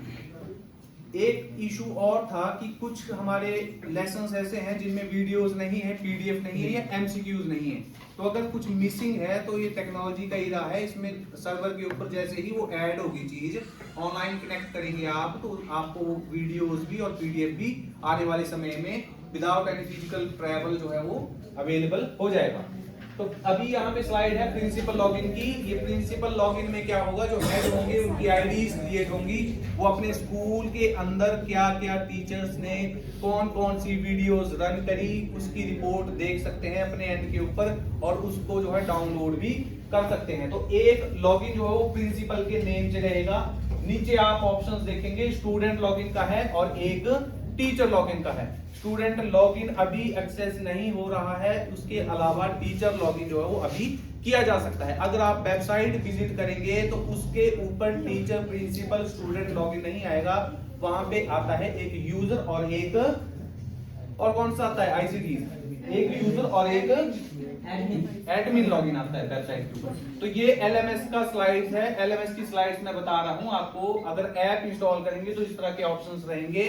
एक इशू और था कि कुछ हमारे लेसन्स ऐसे हैं जिनमें वीडियोस नहीं है, PDF नहीं है या MCQs नहीं है, तो अगर कुछ मिसिंग है तो ये टेक्नोलॉजी का इरा है, इसमें सर्वर के ऊपर जैसे ही वो ऐड होगी चीज, ऑनलाइन कनेक्ट करेंगे आप, तो आपको वो वीडियोस भी और PDF भी आने वाले समय में विदाउट एनी फिजिकल ट्रैवल जो है वो अवेलेबल हो जाएगा। तो अभी यहाँ पे स्लाइड है प्रिंसिपल लॉगिन की। ये प्रिंसिपल लॉगिन में क्या होगा, जो हेड होंगे उनकी आईडीज क्रिएट होंगी, वो अपने स्कूल के अंदर क्या क्या टीचर्स ने कौन कौन सी वीडियोस रन करी उसकी रिपोर्ट देख सकते हैं अपने एंड के ऊपर, और उसको जो है डाउनलोड भी कर सकते हैं। तो एक लॉगिन जो है वो प्रिंसिपल के नेम से रहेगा। नीचे आप ऑप्शंस देखेंगे, स्टूडेंट लॉगिन का है और एक टीचर लॉगिन का है। स्टूडेंट लॉगिन अभी एक्सेस नहीं हो रहा है, उसके अलावा टीचर लॉगिन जो है वो अभी किया जा सकता है। अगर आप वेबसाइट विजिट करेंगे तो उसके ऊपर टीचर, प्रिंसिपल, स्टूडेंट लॉगिन नहीं आएगा, वहां पे आता है एक यूजर और एक, और कौन सा आता है आईसीटी, एक यूजर और एक एडमिन लॉगिन आता है वेबसाइट के ऊपर। तो ये एलएमएस का स्लाइड्स है, एलएमएस की स्लाइड्स मैं बता रहा हूं आपको। अगर ऐप इंस्टॉल करेंगे तो इस तरह के ऑप्शंस रहेंगे।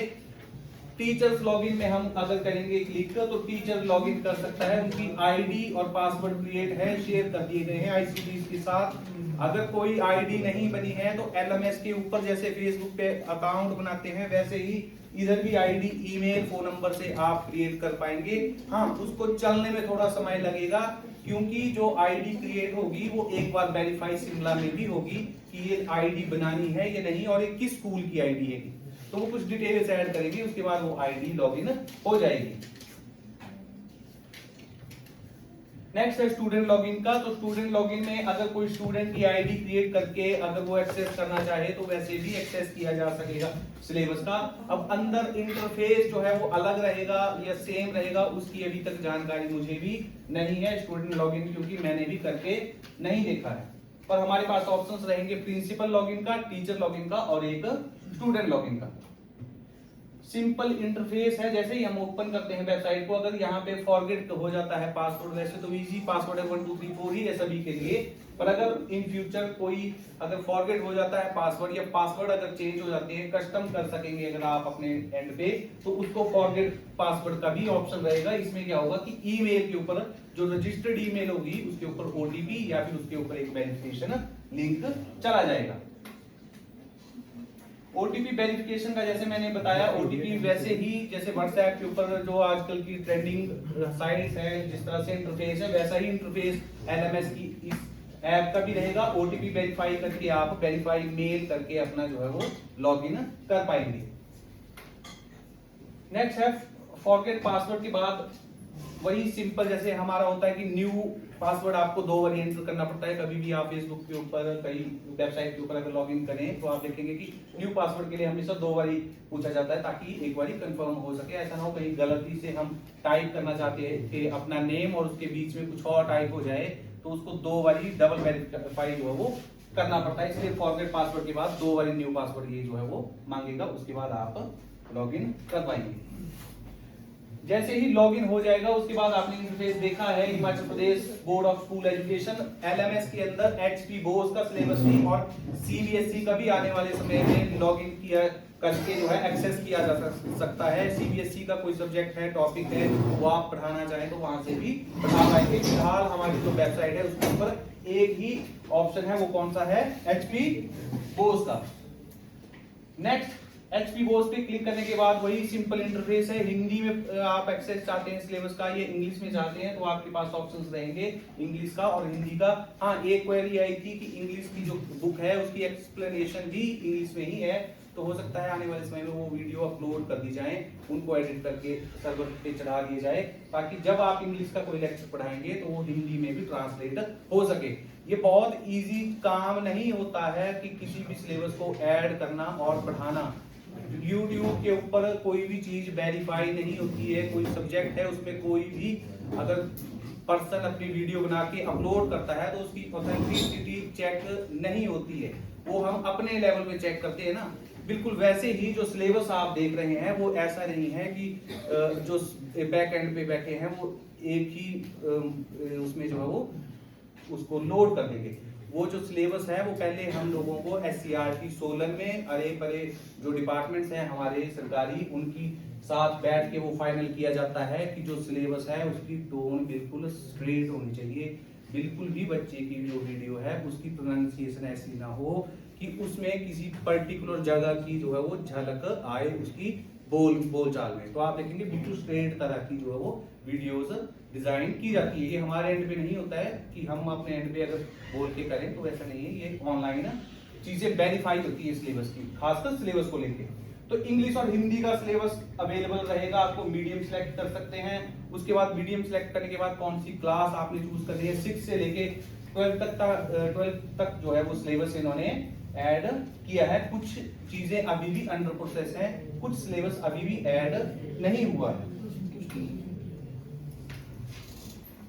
टीचर्स लॉगिन में हम अगर करेंगे क्लिक तो टीचर लॉगिन कर सकता है, उनकी आईडी और पासवर्ड क्रिएट है, शेयर कर दिए गए हैं आईसीटी के साथ। अगर कोई आईडी नहीं बनी है तो एलएमएस के ऊपर जैसे फेसबुक पे अकाउंट बनाते हैं वैसे ही इधर भी आईडी, ईमेल, फोन नंबर से आप क्रिएट कर पाएंगे। हाँ, उसको चलने में थोड़ा समय लगेगा क्योंकि जो आईडी क्रिएट होगी वो एक बार वेरीफाई शिमला में भी होगी कि ये आईडी बनानी है या नहीं और ये किस स्कूल की आईडी है, तो वो कुछ डिटेल्स ऐड करेंगे, उसके बाद वो आईडी लॉगिन हो जाएगी। नेक्स्ट है स्टूडेंट लॉगिन का। तो स्टूडेंट लॉगिन में अगर कोई स्टूडेंट की आईडी क्रिएट करके अगर वो एक्सेस करना चाहे तो वैसे भी एक्सेस किया जा सकेगा सिलेबस का। अब अंदर इंटरफेस जो है वो अलग रहेगा या सेम रहेगा, उसकी अभी तक जानकारी मुझे भी नहीं है स्टूडेंट लॉगिन, क्योंकि मैंने भी करके नहीं देखा है। पर हमारे पास ऑप्शंस रहेंगे प्रिंसिपल लॉगिन का, टीचर लॉगिन का और एक स्टूडेंट लॉगिन का। सिंपल इंटरफेस है, जैसे ही हम ओपन करते हैं वेबसाइट को, अगर यहाँ पे फॉरगेट हो जाता है पासवर्ड, वैसे तो इजी पासवर्ड है 1 2 3 4 ही है सभी के लिए, पर अगर इन फ्यूचर कोई अगर फॉरगेट हो जाता है पासवर्ड या पासवर्ड अगर चेंज हो जाते हैं, कस्टम कर सकेंगे अगर आप अपने एंड पे, तो उसको फॉरगेट पासवर्ड का भी ऑप्शन रहेगा। इसमें क्या होगा कि ईमेल के ऊपर जो रजिस्टर्ड ईमेल होगी उसके ऊपर ओटीपी या फिर उसके ऊपर एक वेरिफिकेशन लिंक चला जाएगा। ओटीपी वेरिफिकेशन का जैसे मैंने बताया, ओटीपी वैसे ही जैसे व्हाट्सएप के ऊपर जो आजकल की ट्रेंडिंग साइट्स हैं जिस तरह से इंटरफेस है, वैसा ही इंटरफेस एलएमएस की इस ऐप का भी रहेगा। ओटीपी वेरीफाई करके आप वेरीफाई मेल करके अपना जो है वो लॉगिन कर पाएंगे। नेक्स्ट है फॉरगेट पासवर्ड के बाद वही सिंपल जैसे हमारा होता है कि न्यू पासवर्ड आपको 2 बार एंटर करना पड़ता है। कभी भी आप फेसबुक के ऊपर, कई वेबसाइट के ऊपर अगर लॉगिन करें तो आप देखेंगे कि न्यू पासवर्ड के लिए हमेशा 2 बार पूछा जाता है ताकि एक बार कंफर्म हो सके। ऐसा ना हो कहीं गलती से हम टाइप करना चाहते हैं कि अपना नेम और उसके बीच में कुछ और टाइप हो जाए तो उसको 2 बार डबल वेरीफाई जो है वो करना पड़ता है। इसलिए फॉरगेट पासवर्ड के बाद 2 बार न्यू पासवर्ड ये जो है वो मांगेगा, उसके बाद आप लॉगिन कर पाएंगे। जैसे ही लॉगिन हो जाएगा उसके बाद आपने इंटरफेस देखा है, Himachal Pradesh board of school education LMS के अंदर एचपी बोस का सिलेबस भी और सीबीएसई का भी आने वाले समय में लॉगिन किया करके जो है एक्सेस किया जा सकता है। सीबीएसई का कोई सब्जेक्ट है, टॉपिक है, वो आप पढ़ाना चाहें तो वहां से भी पढ़ा पाएंगे। फिलहाल हमारी जो वेबसाइट है उसके ऊपर एक ही ऑप्शन है, वो कौन सा है, एचपी बोस का। नेक्स्ट एचपी बोस पे क्लिक करने के बाद वही सिंपल इंटरफेस है। हिंदी में आप एक्सेस चाहते हैं सिलेबस का, ये इंग्लिश में चाहते हैं तो आपके पास ऑप्शंस रहेंगे इंग्लिश का और हिंदी का। हाँ, एक क्वेरी आई थी कि इंग्लिश की जो बुक है उसकी एक्सप्लेनेशन भी इंग्लिश में ही है, तो हो सकता है आने वाले समय में वो वीडियो अपलोड कर दी जाए, उनको एडिट करके सर्वर पे चढ़ा दिए जाए ताकि जब आप इंग्लिश का कोई लेक्चर पढ़ाएंगे तो वो हिंदी में भी ट्रांसलेट हो सके। ये बहुत इजी काम नहीं होता है कि किसी भी सिलेबस को ऐड करना और पढ़ाना। YouTube के ऊपर कोई भी चीज वेरीफाई नहीं होती है। कोई सब्जेक्ट है उसमें कोई भी अगर पर्सन अपनी वीडियो बना के अपलोड करता है तो उसकी ऑथेंटिसिटी चेक नहीं होती है, वो हम अपने लेवल पे चेक करते हैं ना। बिल्कुल वैसे ही जो सिलेबस आप देख रहे हैं वो ऐसा नहीं है कि जो बैक एंड पे बैठे हैं वो एक ही उसमें जो है वो उसको लोड कर देंगे। वो जो सिलेबस है वो पहले हम लोगों को SCRT सोलन में अरे परे जो डिपार्टमेंट्स हैं हमारे सरकारी, उनकी साथ बैठ के वो फाइनल किया जाता है कि जो सिलेबस है उसकी टोन बिल्कुल स्ट्रेट होनी चाहिए। बिल्कुल भी बच्चे की जो वीडियो है उसकी प्रोनाउंसिएशन ऐसी ना हो कि उसमें किसी पर्टिकुलर जगह की जो है वो झलक आए उसकी बोलचाल में। तो आप देखेंगे बिल्कुल स्ट्रेट तरह की जो है वो वीडियोस डिजाइन की जाती है। ये हमारे एंड पे नहीं होता है कि हम अपने एंड पे अगर बोल के करें, तो ऐसा नहीं है। ये ऑनलाइन चीजें वेरीफाई होती है सिलेबस की, खासकर सिलेबस को लेके। तो इंग्लिश और हिंदी का सिलेबस अवेलेबल रहेगा, आपको मीडियम सेलेक्ट कर सकते हैं। उसके बाद मीडियम सेलेक्ट करने के बाद कौन सी क्लास आपने चूज करनी है, 6 से लेके 12 तक जो है वो सिलेबस इन्होंने ऐड किया है, कुछ चीजें अभी भी अंडर प्रोसेस है, कुछ सिलेबस अभी भी ऐड नहीं हुआ है।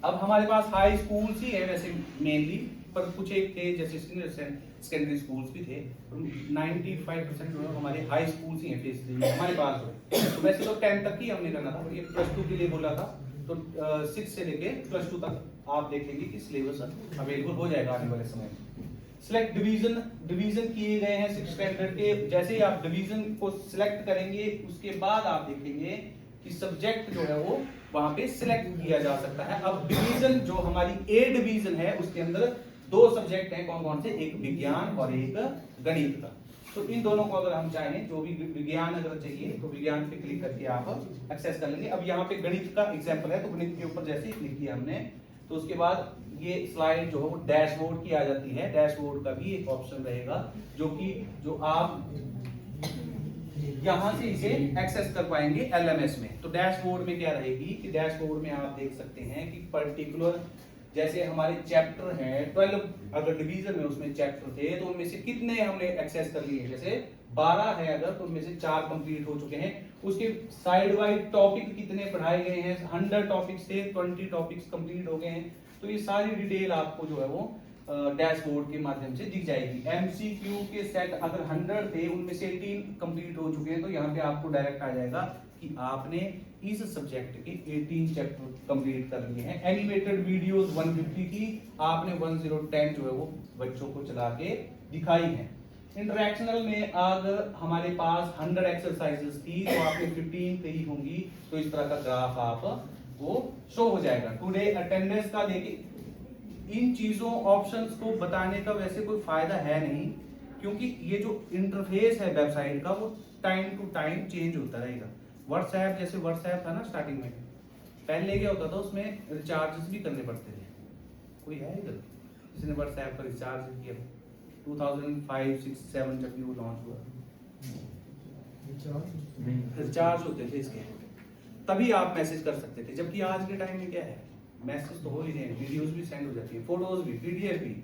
अब हमारे पास हाई स्कूल्स ही है वैसे मेनली, पर कुछ एक थे जैसे सेकेंडरी स्कूल्स भी थे, 95% जो हमारे हाई स्कूल्स ही हैं फेज 3 में हमारे पास जो। तो वैसे तो 10 तक ही हमने करना था, ये +2 के लिए बोला था, तो 6 से लेके +2 तक आप देखेंगे कि सिलेबस अवेलेबल हो जाएगा आने वाले समय में। सिलेक्ट डिवीजन किए गए हैं 6 स्टैंडर्ड के। जैसे ही आप डिवीजन को सिलेक्ट करेंगे उसके बाद आप देखेंगे कि सब्जेक्ट जो है वो वहां पे सिलेक्ट किया जा सकता है। अब डिवीजन जो हमारी ए डिवीजन है उसके अंदर 2 सब्जेक्ट हैं, कौन कौन से, एक विज्ञान और एक गणित का। तो इन दोनों को अगर हम चाहें, जो भी विज्ञान अगर चाहिए तो विज्ञान पे क्लिक करके आप एक्सेस कर लेंगे। अब यहाँ पे गणित का एग्जांपल है, तो गणित के ऊपर जैसे ही क्लिक किया हमने तो उसके बाद ये स्लाइड जो है वो डैशबोर्ड की आ जाती है। डैशबोर्ड का भी एक ऑप्शन रहेगा जो आप यहाँ से इसे एक्सेस कर पाएंगे LMS में। तो डैशबोर्ड में क्या रहेगी कि डैशबोर्ड में आप देख सकते हैं कि पर्टिकुलर जैसे हमारे चैप्टर हैं 12, अगर डिवीजन में उसमें चैप्टर थे तो उनमें से कितने हमने एक्सेस कर लिए, जैसे 12 है अगर तो उनमें से 4 कंप्लीट हो चुके हैं। उसके साइड वाइड टॉपिक कितने पढ़ाए गए हैं, 100 टॉपिक्स से 20 टॉपिक्स कंप्लीट हो गए हैं। तो ये सारी डिटेल आपको जो है वो डैशबोर्ड के माध्यम से दिख जाएगी। MCQ के सेट अगर 100 थे उनमें से 18 कंप्लीट हो चुके हैं, तो यहाँ पे आपको डायरेक्ट आ जाएगा कि आपने इस सब्जेक्ट के 18 चैप्टर कंप्लीट कर लिए हैं। एनिमेटेड वीडियोस 150 की आपने 1010 जो है वो बच्चों को चला के दिखाई है। इंटरैक्शनल में अगर हमारे पास 100 एक्सरसाइजेस थी तो आपने 15 ही होंगी, तो इस तरह का ग्राफ आप वो शो हो जाएगा। टुडे अटेंडेंस का देखिए, इन चीजों ऑप्शंस को बताने का वैसे कोई फायदा है नहीं, क्योंकि ये जो इंटरफेस है वेबसाइट का वो टाइम टू टाइम चेंज होता रहेगा। व्हाट्सएप जैसे व्हाट्सएप था ना स्टार्टिंग में, पहले क्या होता था उसमें रिचार्जेस भी करने पड़ते थे। कोई है इधर जिसने व्हाट्सएप का रिचार्ज किया? 2005, 6, 7 जब भी वो लॉन्च हुआ रिचार्ज होते थे इसके, तभी आप मैसेज कर सकते थे। जबकि आज के टाइम में क्या है, मैसेज तो हो ही नहीं, वीडियोस भी सेंड हो जाती है, फोटोज भी, PDF भी।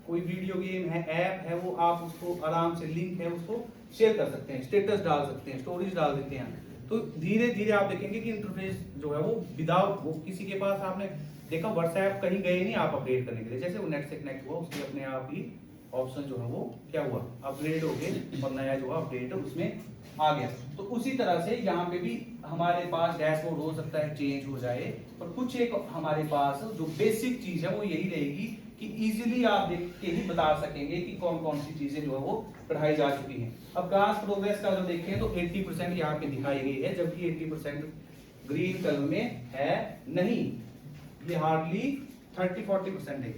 कोई वीडियो गेम है, ऐप है, वो आप उसको आराम से लिंक है उसको शेयर कर सकते हैं, स्टेटस डाल सकते हैं, स्टोरीज डाल देते हैं। तो धीरे धीरे आप देखेंगे कि इंटरफेस जो है वो विदाउट वो किसी के पास आपने देखा व्हाट्सएप कहीं गए नहीं आप अपडेट करने के लिए, जैसे वो नेट से कनेक्ट हुआ उसके अपने आप ही ऑप्शन जो है वो क्या हुआ, अपग्रेड हो गए और नया जो अपडेट उसमें आ गया। तो उसी तरह से यहाँ पे भी हमारे पास डैशबोर्ड हो सकता है चेंज हो जाए, पर कुछ एक हमारे पास जो बेसिक चीज है वो यही रहेगी कि इजीली आप देख के ही बता सकेंगे कि कौन कौन सी चीजें जो है वो पढ़ाई जा चुकी हैं। अब क्लास प्रोग्रेस का जो देखें तो 80% यहाँ पे दिखाई गई है, जबकि 80% ग्रीन कलर में है नहीं, ये हार्डली 30-40% है।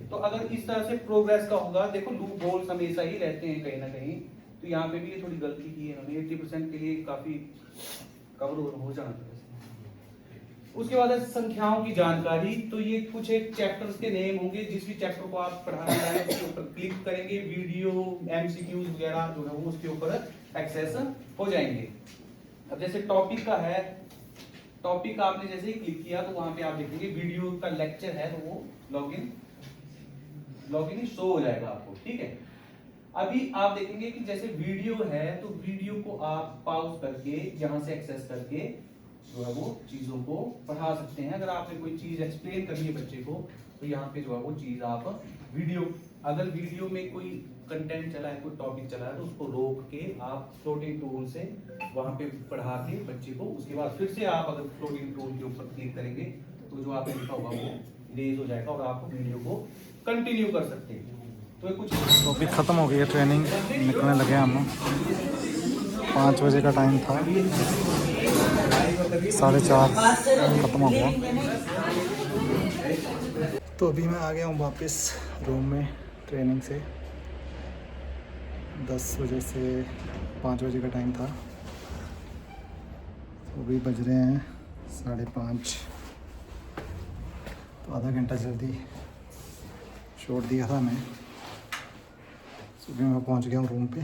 तो अगर इस तरह से प्रोग्रेस का होगा, देखो लूप होल्स हमेशा ही रहते हैं कहीं ना कहीं, तो यहाँ पे भी ये थोड़ी गलती की है इन्होंने, 80% के लिए काफी कवर हो जाना था। उसके बाद है संख्याओं की जानकारी, तो ये कुछ एक चैप्टर्स के नेम होंगे, जिस भी चैप्टर को आप पढ़ाना चाहें उसके ऊपर क्लिक करेंगे, वीडियो MCQs वगैरह जो है वो उसके ऊपर एक्सेस हो जाएंगे। अब जैसे टॉपिक का है, टॉपिक आपने जैसे ही क्लिक किया तो वहां पे आप देखेंगे वीडियो का लेक्चर है, तो वो लॉगिन शो हो जाएगा आपको, ठीक है। अभी आप देखेंगे कि जैसे वीडियो है तो वीडियो को आप पॉज करके यहाँ से एक्सेस करके जो है वो चीजों को पढ़ा सकते हैं। अगर आपने कोई चीज एक्सप्लेन करनी है बच्चे को तो यहाँ पे जो है वो चीज आप वीडियो, अगर वीडियो में कोई कंटेंट चला है, कोई टॉपिक चला है तो उसको रोक के आप फ्लोटिंग टूल से वहां पे पढ़ा के बच्चे को, उसके बाद फिर से आप अगर फ्लोटिंग टूल के ऊपर क्लिक करेंगे तो जो आपने लिखा होगा वो इरेज हो जाएगा और आप वीडियो को कंटिन्यू कर सकते हैं। तो कुछ तो अभी ख़त्म हो गई है ट्रेनिंग, निकलने लगे हम। 5 बजे का टाइम था, 4:30 ख़त्म हो गया। तो अभी मैं आ गया हूँ वापस रूम में ट्रेनिंग से। 10 बजे से 5 बजे का टाइम था, तो अभी बज रहे हैं 5:30। तो आधा घंटा जल्दी छोड़ दिया था मैं। सुबह मैं पहुंच गया हूँ रूम पे।